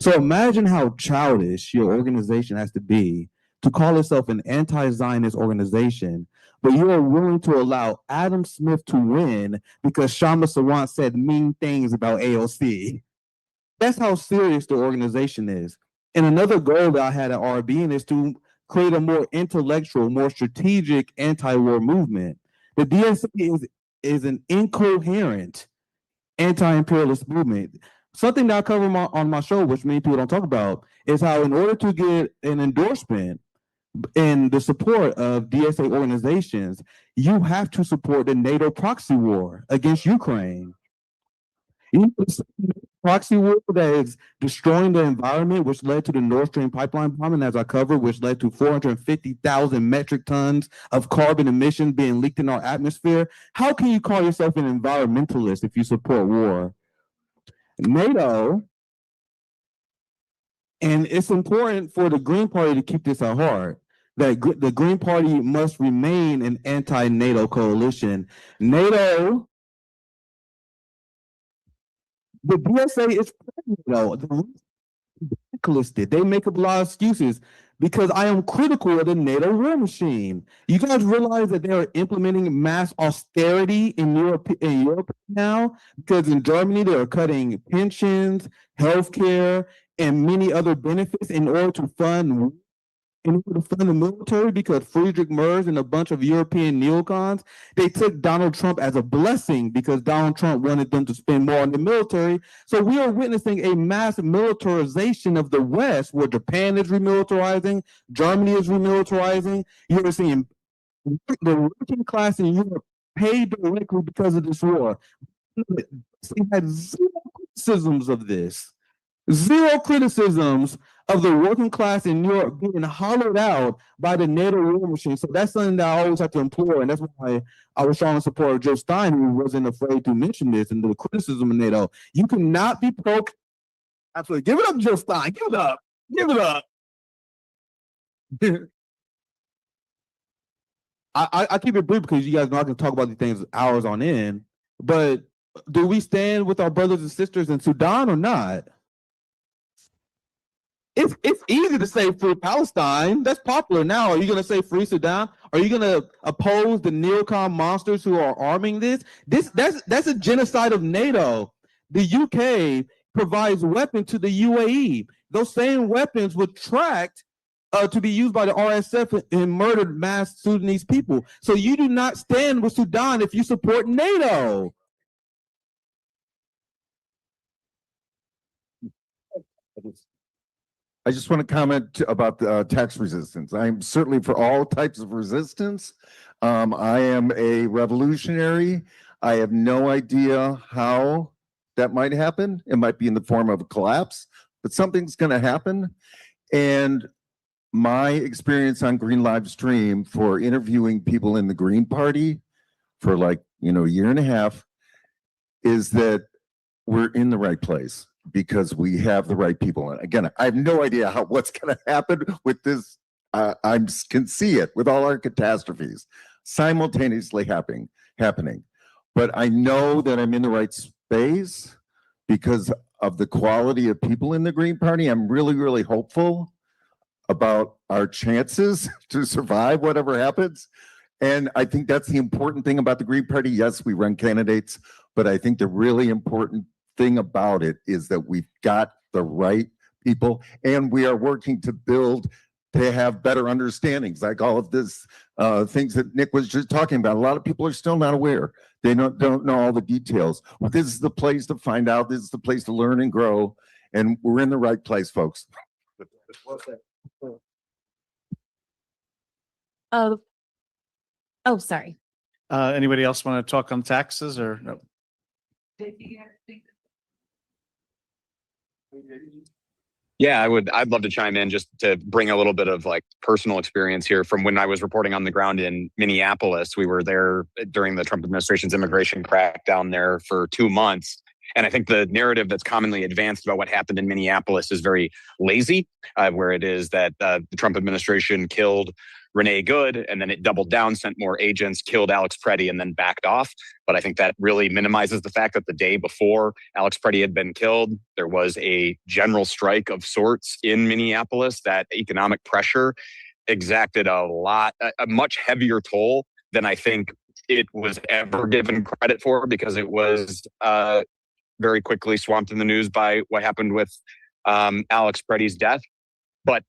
So imagine how childish your organization has to be to call itself an anti-Zionist organization, but you are willing to allow Adam Smith to win because Shama Sawant said mean things about AOC. That's how serious the organization is. And another goal that I had at RBN is to create a more intellectual, more strategic anti-war movement. The DSA is an incoherent anti-imperialist movement. Something that I cover on my show, which many people don't talk about, is how in order to get an endorsement in the support of DSA organizations, you have to support the NATO proxy war against Ukraine. Proxy war that is destroying the environment, which led to the Nord Stream pipeline bombing, as I covered, which led to 450,000 metric tons of carbon emissions being leaked in our atmosphere. How can you call yourself an environmentalist if you support war? NATO, and it's important for the Green Party to keep this at heart, that the Green Party must remain an anti-NATO coalition. NATO, the DSA is blacklisted. They make up a lot of excuses because I am critical of the NATO war machine. You guys realize that they are implementing mass austerity in Europe now, because in Germany they are cutting pensions, healthcare, and many other benefits in order to fund the military, because Friedrich Merz and a bunch of European neocons, they took Donald Trump as a blessing because Donald Trump wanted them to spend more on the military. So we are witnessing a mass militarization of the West, where Japan is remilitarizing, Germany is remilitarizing. You're seeing the working class in Europe pay directly because of this war. They had zero criticisms of this. Zero criticisms of the working class in Europe being hollowed out by the NATO war machine. So that's something that I always have to implore, and that's why I was strong in support of Joe Stein, who wasn't afraid to mention this and the criticism of NATO. You cannot be pro. Absolutely, give it up, Joe Stein. Give it up. Give it up. I keep it brief because you guys know I can talk about these things hours on end. But do we stand with our brothers and sisters in Sudan or not? It's easy to say free Palestine. That's popular now. Are you going to say free Sudan? Are you going to oppose the neocon monsters who are arming this? That's a genocide of NATO. The UK provides weapons to the UAE. Those same weapons were tracked to be used by the RSF and murdered mass Sudanese people. So you do not stand with Sudan if you support NATO. I just want to comment about the tax resistance. I'm certainly for all types of resistance. I am a revolutionary. I have no idea how that might happen. It might be in the form of a collapse, but something's going to happen. And my experience on Green Live Stream for interviewing people in the Green Party for like, a year and a half is that we're in the right place, because we have the right people. And again, I have no idea what's going to happen with this. I can see it with all our catastrophes simultaneously happening. But I know that I'm in the right space because of the quality of people in the Green Party. I'm really, really hopeful about our chances to survive whatever happens. And I think that's the important thing about the Green Party. Yes, we run candidates, but I think the really important thing about it is that we've got the right people, and we are working to have better understandings, like all of this things that Nick was just talking about. A lot of people are still not aware. They don't know all the details. But this is the place to find out. This is the place to learn and grow, and we're in the right place, folks. Sorry. Anybody else want to talk on taxes or no? Yeah, I'd love to chime in just to bring a little bit of like personal experience here from when I was reporting on the ground in Minneapolis. We were there during the Trump administration's immigration crackdown there for 2 months. And I think the narrative that's commonly advanced about what happened in Minneapolis is very lazy, where it is that the Trump administration killed Renee Good, and then it doubled down, sent more agents, killed Alex Preddy, and then backed off. But I think that really minimizes the fact that the day before Alex Preddy had been killed, there was a general strike of sorts in Minneapolis. That economic pressure exacted a much heavier toll than I think it was ever given credit for, because it was very quickly swamped in the news by what happened with Alex Preddy's death. But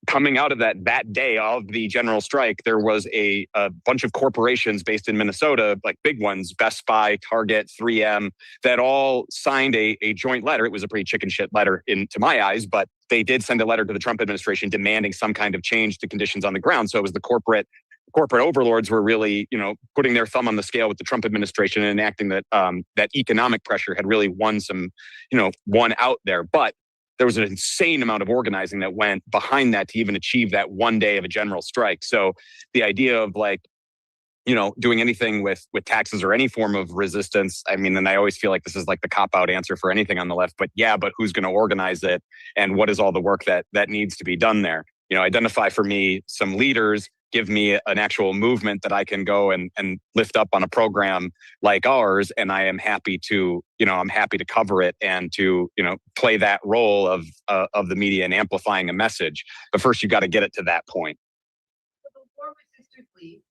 coming out of that day of the general strike, there was a bunch of corporations based in Minnesota, like big ones, Best Buy, Target, 3M, that all signed a joint letter. It was a pretty chicken shit letter to my eyes, but they did send a letter to the Trump administration demanding some kind of change to conditions on the ground. So it was the corporate overlords were really, putting their thumb on the scale with the Trump administration and enacting that that economic pressure had really won out there. But there was an insane amount of organizing that went behind that to even achieve that one day of a general strike. So the idea of doing anything with taxes or any form of resistance, I mean, and I always feel like this is like the cop-out answer for anything on the left, but who's going to organize it? And what is all the work that needs to be done there? Identify for me some leaders, give me an actual movement that I can go and lift up on a program like ours. And I am happy to, cover it and to, play that role of the media and amplifying a message. But first, you got to get it to that point. The War Resisters League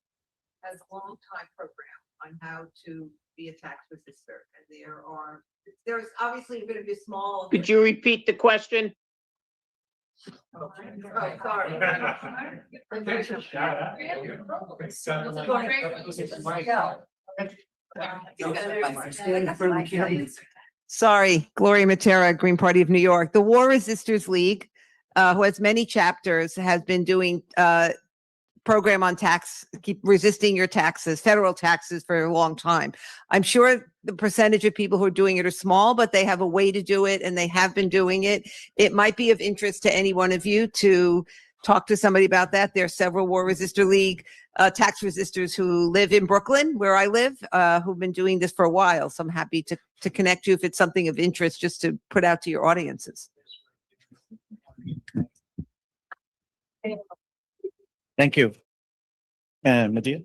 has a long time program on how to be a tax resistor. And there's obviously going to be small. Could you repeat the question? Oh, sorry. Sorry, Gloria Matera, Green Party of New York. The War Resisters League, who has many chapters, has been doing program on keep resisting your taxes, federal taxes, for a long time. I'm sure the percentage of people who are doing it are small, but they have a way to do it and they have been doing it. It might be of interest to any one of you to talk to somebody about that. There are several War Resistor League tax resistors who live in Brooklyn, where I live, who've been doing this for a while. So I'm happy to connect you if it's something of interest, just to put out to your audiences. Thank you. And Medea?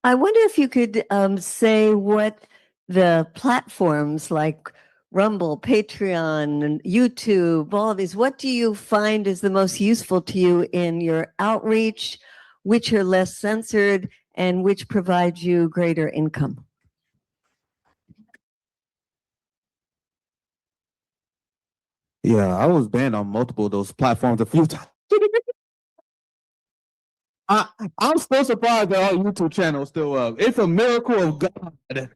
I wonder if you could say what the platforms like Rumble, Patreon, and YouTube, all of these, what do you find is the most useful to you in your outreach, which are less censored, and which provide you greater income? Yeah, I was banned on multiple of those platforms a few times. I'm still surprised that our YouTube channel is still up. It's a miracle of God.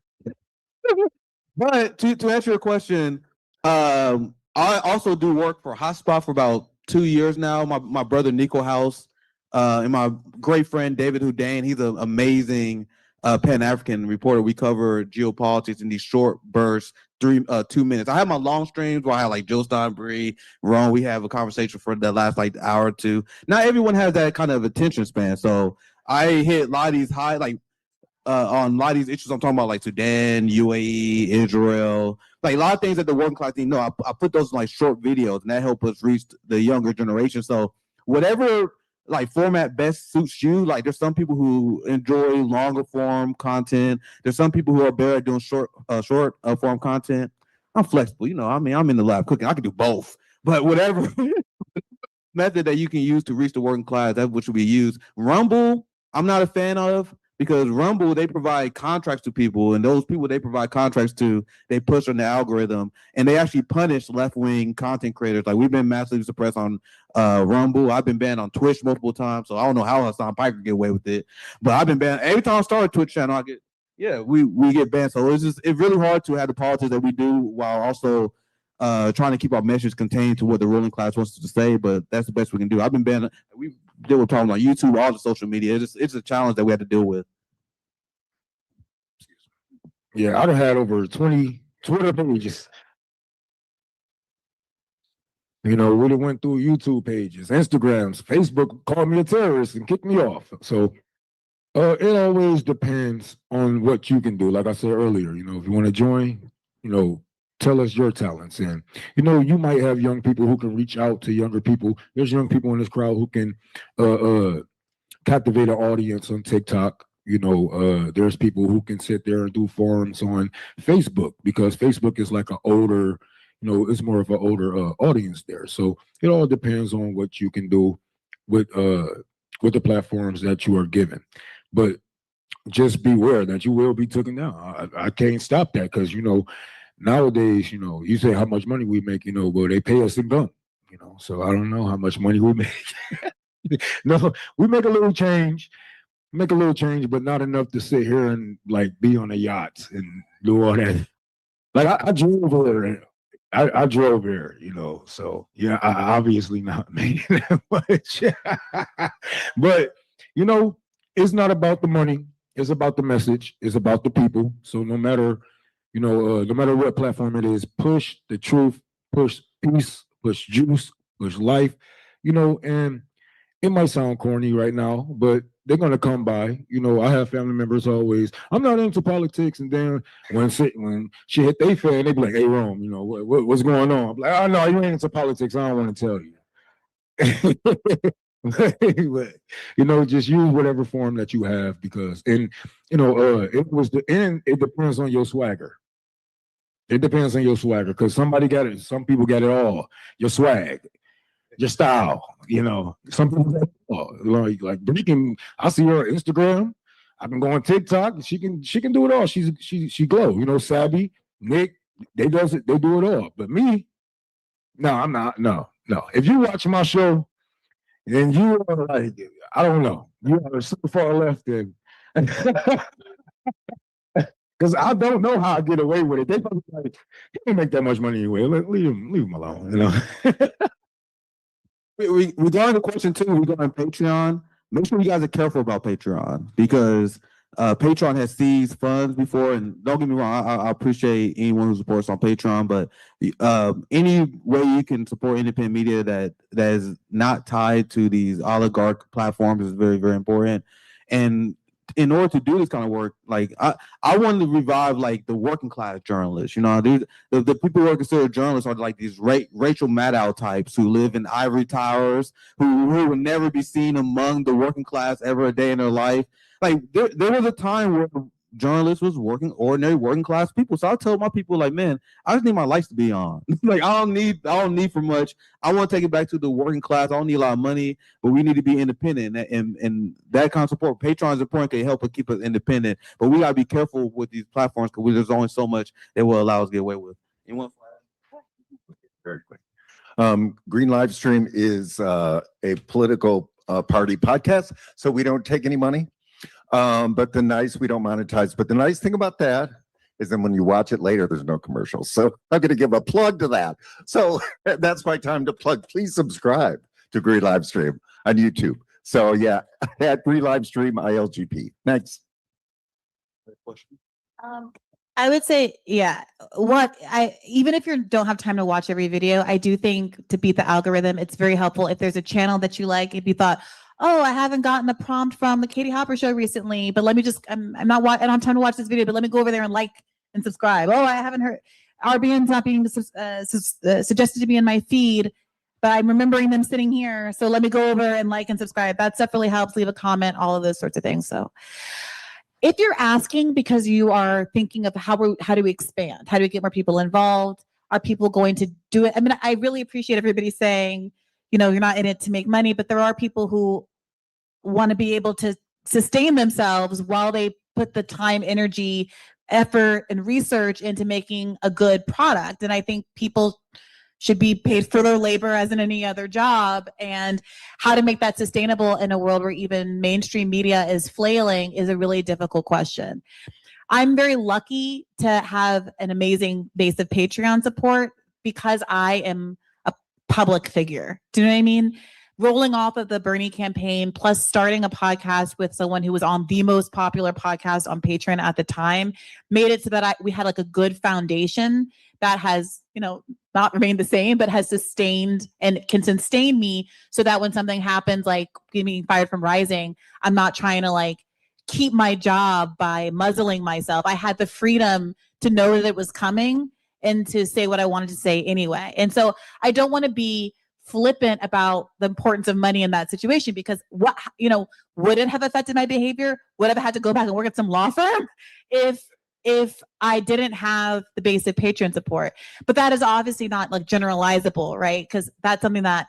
But to answer your question, I also do work for Hotspot for about 2 years now. My brother Nico House and my great friend David Houdain, he's an amazing Pan-African reporter. We cover geopolitics in these short bursts, 2 minutes. I have my long streams where I have like Joe Steinbree, Ron. We have a conversation for the last like hour or two. Not everyone has that kind of attention span. So I hit a lot of these high, like on a lot of these issues I'm talking about, like Sudan, UAE, Israel, like a lot of things that the working class need. I put those in like short videos, and that helps us reach the younger generation. So whatever like format best suits you. Like there's some people who enjoy longer form content. There's some people who are better at doing short form content. I'm flexible, I mean, I'm in the lab cooking. I can do both, but whatever method that you can use to reach the working class, that's what should be used. Rumble, I'm not a fan of, because Rumble, they provide contracts to people, and those people they provide contracts to, they push on the algorithm, and they actually punish left-wing content creators. Like we've been massively suppressed on Rumble. I've been banned on Twitch multiple times, so I don't know how Hassan Piker get away with it. But I've been banned every time I start a Twitch channel. We get banned. So it's really hard to have the politics that we do while also trying to keep our message contained to what the ruling class wants to say. But that's the best we can do. I've been banned. We deal with problems on YouTube, all the social media. It's a challenge that we have to deal with. Yeah, I've had over 20 Twitter pages. We done went through YouTube pages, Instagrams, Facebook called me a terrorist and kicked me off. So it always depends on what you can do. Like I said earlier, if you want to join, tell us your talents. And, you might have young people who can reach out to younger people. There's young people in this crowd who can captivate an audience on TikTok. There's people who can sit there and do forums on Facebook, because Facebook is like an older, it's more of an older audience there. So it all depends on what you can do with the platforms that you are given. But just beware that you will be taken down. I can't stop that, because nowadays, you say how much money we make, well, they pay us in gun, so I don't know how much money we make. No, we make a little change, but not enough to sit here and like be on a yacht and do all that. Like I drove there. I drove here, so yeah, I obviously not making that much. But it's not about the money. It's about the message. It's about the people. So no matter what platform it is, push the truth, push peace, push juice, push life, and it might sound corny right now, but they're gonna come by. I have family members always, I'm not into politics, and then when she hit they fan, they be like, "Hey, Rome, what's going on?" I'm like, "Oh no, you ain't into politics. I don't want to tell you." But, just use whatever form that you have, because it depends on your swagger. It depends on your swagger, because somebody got it. Some people got it all. Your swag, your style. Some people got it all. Like Briahna, I see her on Instagram. I've been going TikTok. She can do it all. She glow. Sabby, Nick, they do it all. But me, no, I'm not. No. If you watch my show, and you are like, I don't know, you are so far left, and because I don't know how I get away with it. They probably like, you can't make that much money anyway. Leave him alone. Regarding the question too, regarding Patreon, make sure you guys are careful about Patreon, because Patreon has seized funds before. And don't get me wrong, I appreciate anyone who supports on Patreon, but any way you can support independent media that is not tied to these oligarch platforms is very, very important. And in order to do this kind of work, like I wanted to revive like the working class journalists. The people who are considered journalists are like these Rachel Maddow types who live in ivory towers, who would never be seen among the working class ever a day in their life. Like there was a time where journalists was ordinary working class people. So I told my people, like, man, I just need my lights to be on. Like I don't need for much. I want to take it back to the working class. I don't need a lot of money, but we need to be independent. And that kind of support, Patreon is important, can help us keep us independent. But we gotta be careful with these platforms, because there's only so much they will allow us to get away with. Anyone? Very quick. Green Livestream is a political party podcast, so we don't take any money. But we don't monetize. But the nice thing about that is then when you watch it later, there's no commercials. So I'm going to give a plug to that. So that's my time to plug. Please subscribe to Green Livestream on YouTube. So yeah, at Green Livestream ILGP. Thanks. I would say, yeah. Even if you don't have time to watch every video, I do think to beat the algorithm, it's very helpful if there's a channel that you like. If you thought, oh, I haven't gotten a prompt from the Katie Hopper show recently, but let me just, I don't have time to watch this video, but let me go over there and like and subscribe. Oh, I haven't heard, RBN's not being suggested to be in my feed, but I'm remembering them sitting here. So let me go over and like and subscribe. That stuff really helps. Leave a comment, all of those sorts of things. So if you're asking because you are thinking of how do we expand? How do we get more people involved? Are people going to do it? I mean, I really appreciate everybody saying, you're not in it to make money, but there are people who want to be able to sustain themselves while they put the time, energy, effort, and research into making a good product. And I think people should be paid for their labor as in any other job. And how to make that sustainable in a world where even mainstream media is flailing is a really difficult question. I'm very lucky to have an amazing base of Patreon support because I am a public figure. Do you know what I mean? Rolling off of the Bernie campaign, plus starting a podcast with someone who was on the most popular podcast on Patreon at the time, made it so that we had like a good foundation that has, not remained the same, but has sustained and can sustain me so that when something happens, like getting fired from Rising, I'm not trying to keep my job by muzzling myself. I had the freedom to know that it was coming and to say what I wanted to say anyway. And so I don't want to be flippant about the importance of money in that situation, because what, would it have affected my behavior? Would I have had to go back and work at some law firm if I didn't have the basic Patreon support? But that is obviously not like generalizable, right? Because that's something that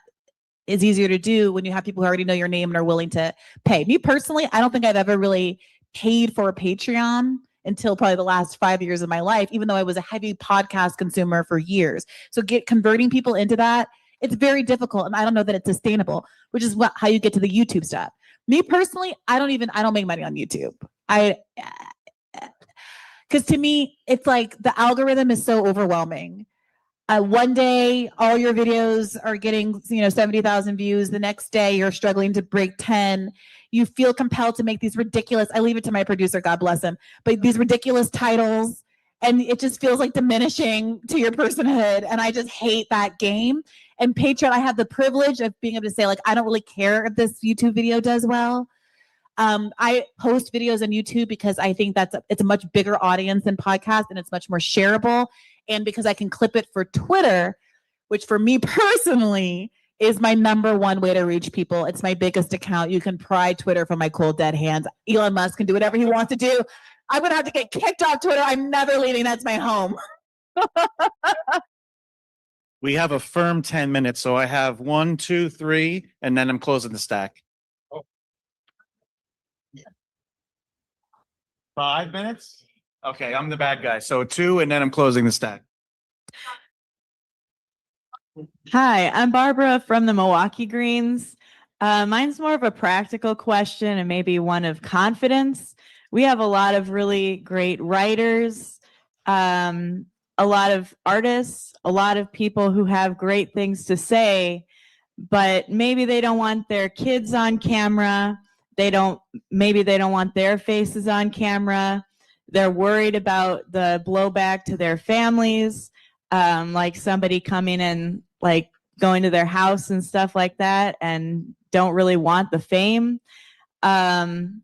is easier to do when you have people who already know your name and are willing to pay. Me personally, I don't think I've ever really paid for a Patreon until probably the last 5 years of my life, even though I was a heavy podcast consumer for years. So converting people into that, it's very difficult, and I don't know that it's sustainable, which is how you get to the YouTube stuff. Me personally, I don't make money on YouTube. Because to me, it's like the algorithm is so overwhelming. One day, all your videos are getting 70,000 views. The next day, you're struggling to break 10. You feel compelled to make these ridiculous, I leave it to my producer, God bless him, but these ridiculous titles, and it just feels like diminishing to your personhood. And I just hate that game. And Patreon, I have the privilege of being able to say, like, I don't really care if this YouTube video does well. I post videos on YouTube because I think it's a much bigger audience than podcast, and it's much more shareable. And because I can clip it for Twitter, which for me personally is my number one way to reach people. It's my biggest account. You can pry Twitter from my cold dead hands. Elon Musk can do whatever he wants to do. I'm going to have to get kicked off Twitter. I'm never leaving. That's my home. We have a firm 10 minutes. So I have 1, 2, 3, and then I'm closing the stack. 5 minutes? Okay, I'm the bad guy. So 2, and then I'm closing the stack. Hi, I'm Barbara from the Milwaukee Greens. Mine's more of a practical question and maybe one of confidence. We have a lot of really great writers, a lot of artists, a lot of people who have great things to say, but maybe they don't want their kids on camera. Maybe they don't want their faces on camera. They're worried about the blowback to their families, like somebody coming and like going to their house and stuff like that, and don't really want the fame. Can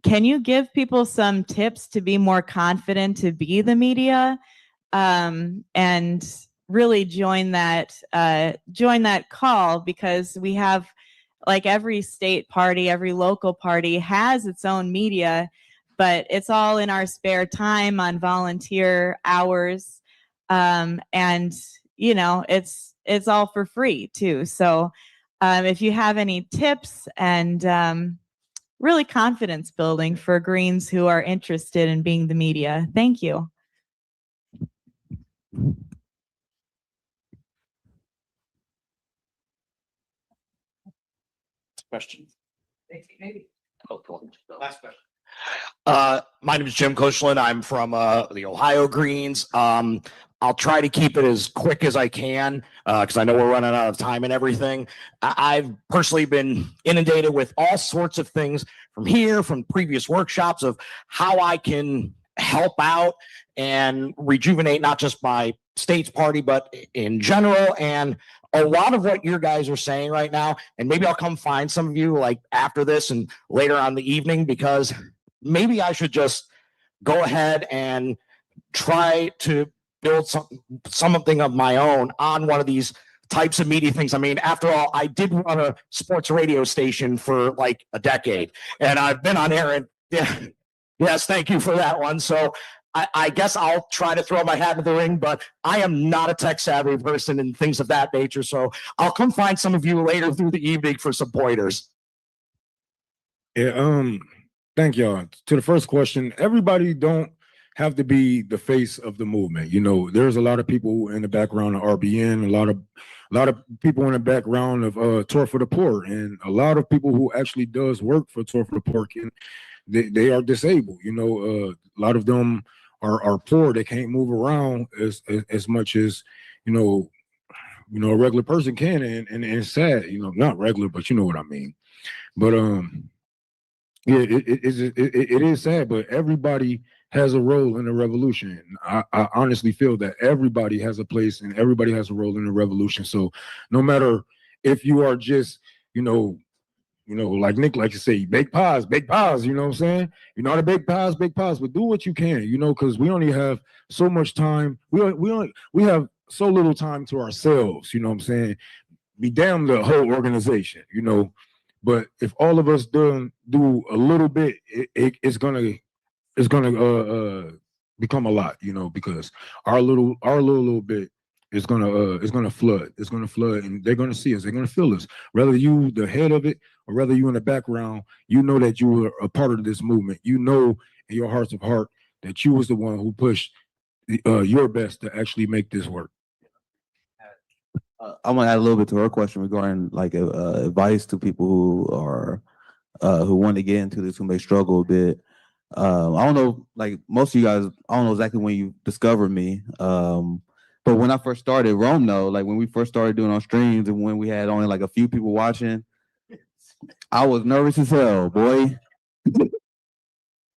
you give people some tips to be more confident to be the media, and really join that call? Because we have, like, every state party, every local party has its own media, but it's all in our spare time on volunteer hours. And it's all for free too. So if you have any tips and really confidence building for Greens who are interested in being the media, thank you. Question. Maybe. Last question. My name is Jim Cushland. I'm from the Ohio Greens. I'll try to keep it as quick as I can because I know we're running out of time and everything. I've personally been inundated with all sorts of things from previous workshops of how I can help out and rejuvenate not just my state's party, but in general. And a lot of what you guys are saying right now, and maybe I'll come find some of you like after this and later on the evening, because maybe I should just go ahead and try to build something of my own on one of these types of media things. I mean, after all, I did run a sports radio station for like a decade, and I've been on air, and yes, thank you for that one. So I guess I'll try to throw my hat in the ring, but I am not a tech savvy person and things of that nature. So I'll come find some of you later through the evening for some pointers. Yeah, thank y'all. To the first question, everybody don't have to be the face of the movement. There's a lot of people in the background of RBN, a lot of people in the background of Tour for the Poor, and a lot of people who actually does work for Tour for the Poor. They are disabled. A lot of them are poor. They can't move around as much as a regular person can, and it's sad. Not regular, but you know what I mean. But yeah, it is sad, but everybody has a role in the revolution. I honestly feel that everybody has a place and everybody has a role in the revolution. So no matter if you are just, You know, like Nick like to say, bake pies, you know what I'm saying? You know how to bake pies, but do what you can, you know, because we only have so much time. We have so little time to ourselves, you know what I'm saying? Be damn the whole organization, you know. But if all of us do a little bit, it's gonna become a lot, you know, because our little bit is gonna flood. It's gonna flood, and they're gonna see us. They're gonna feel us. Whether you the head of it or whether you in the background, you know that you were a part of this movement. You know in your hearts of heart that you was the one who pushed your best to actually make this work. I'm gonna add a little bit to her question regarding like advice to people who are who want to get into this, who may struggle a bit. I don't know, like most of you guys, I don't know exactly when you discovered me. But when I first started, Rome though, like when we first started doing our streams and when we had only like a few people watching, I was nervous as hell, boy.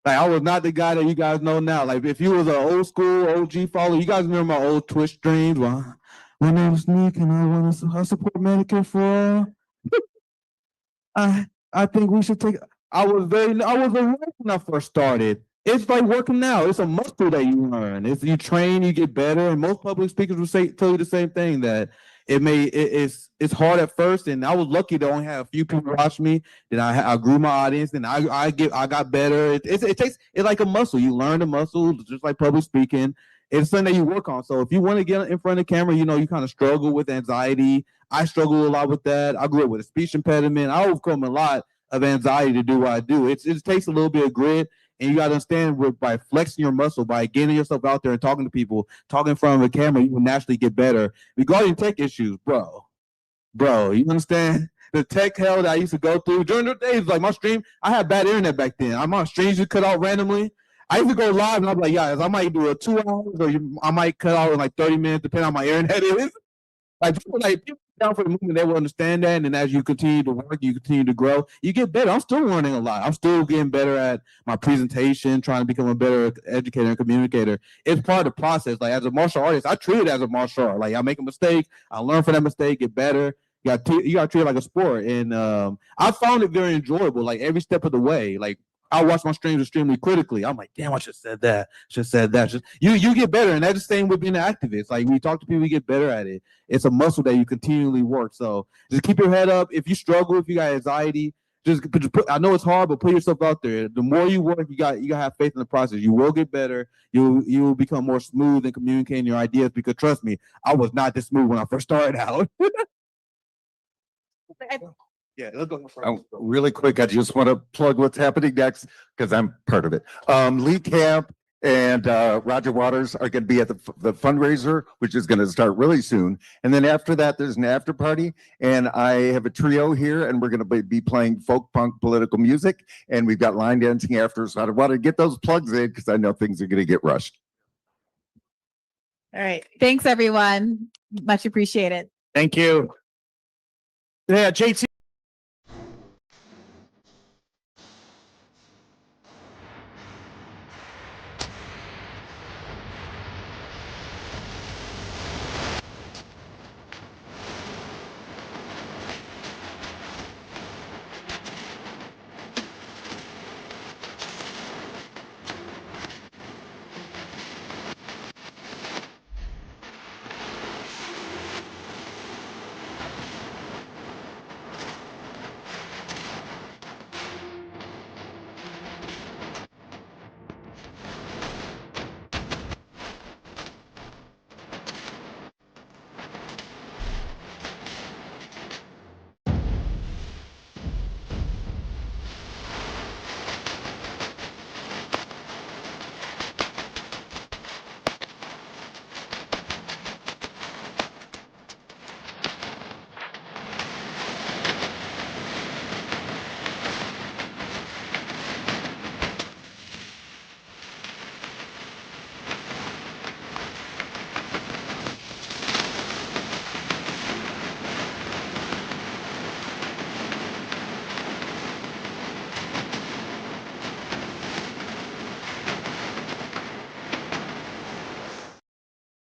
Like I was not the guy that you guys know now. Like if you was an old school OG follower, you guys remember my old Twitch streams? Well, my name is Nick, and I support Medicare for all. I think we should take. I was a when I first started. It's like working now. It's a muscle that you learn. It's you train, you get better. And most public speakers will tell you the same thing, that it's hard at first. And I was lucky to only have a few people watch me. Then I grew my audience, and I got better. It's like a muscle. You learn the muscle, just like public speaking. It's something that you work on. So if you want to get in front of the camera, you know, you kind of struggle with anxiety. I struggle a lot with that. I grew up with a speech impediment. I overcome a lot of anxiety to do what I do. It takes a little bit of grit, and you got to understand by flexing your muscle, by getting yourself out there and talking to people, talking in front of a camera, you will naturally get better. Regarding tech issues, bro, you understand? The tech hell that I used to go through during the days, like my stream, I had bad internet back then. I'm on streams you cut out randomly. I used to go live and I'm like, yeah, I might do a 2 hours or I might cut out in like 30 minutes, depending on my internet is. Like people down for the movement, they will understand that. And as you continue to work, you continue to grow, you get better. I'm still learning a lot. I'm still getting better at my presentation, trying to become a better educator and communicator. It's part of the process. Like as a martial artist, I treat it as a martial art. Like I make a mistake, I learn from that mistake, get better. You got to treat it like a sport. And I found it very enjoyable, like every step of the way. Like I watch my streams extremely critically. I'm like, damn, I should have said that. You get better, and that's the same with being an activist. Like when you talk to people, you get better at it. It's a muscle that you continually work. So just keep your head up. If you struggle, if you got anxiety, just put. I know it's hard, but put yourself out there. The more you work, you got to have faith in the process. You will get better. You will become more smooth in communicating your ideas. Because trust me, I was not this smooth when I first started out. Yeah, let's go. Really quick, I just want to plug what's happening next because I'm part of it. Lee Camp and Roger Waters are going to be at the fundraiser, which is going to start really soon. And then after that, there's an after party, and I have a trio here, and we're going to be playing folk punk political music, and we've got line dancing after. So I want to get those plugs in because I know things are going to get rushed. All right. Thanks, everyone. Much appreciated. Thank you. Yeah, JT.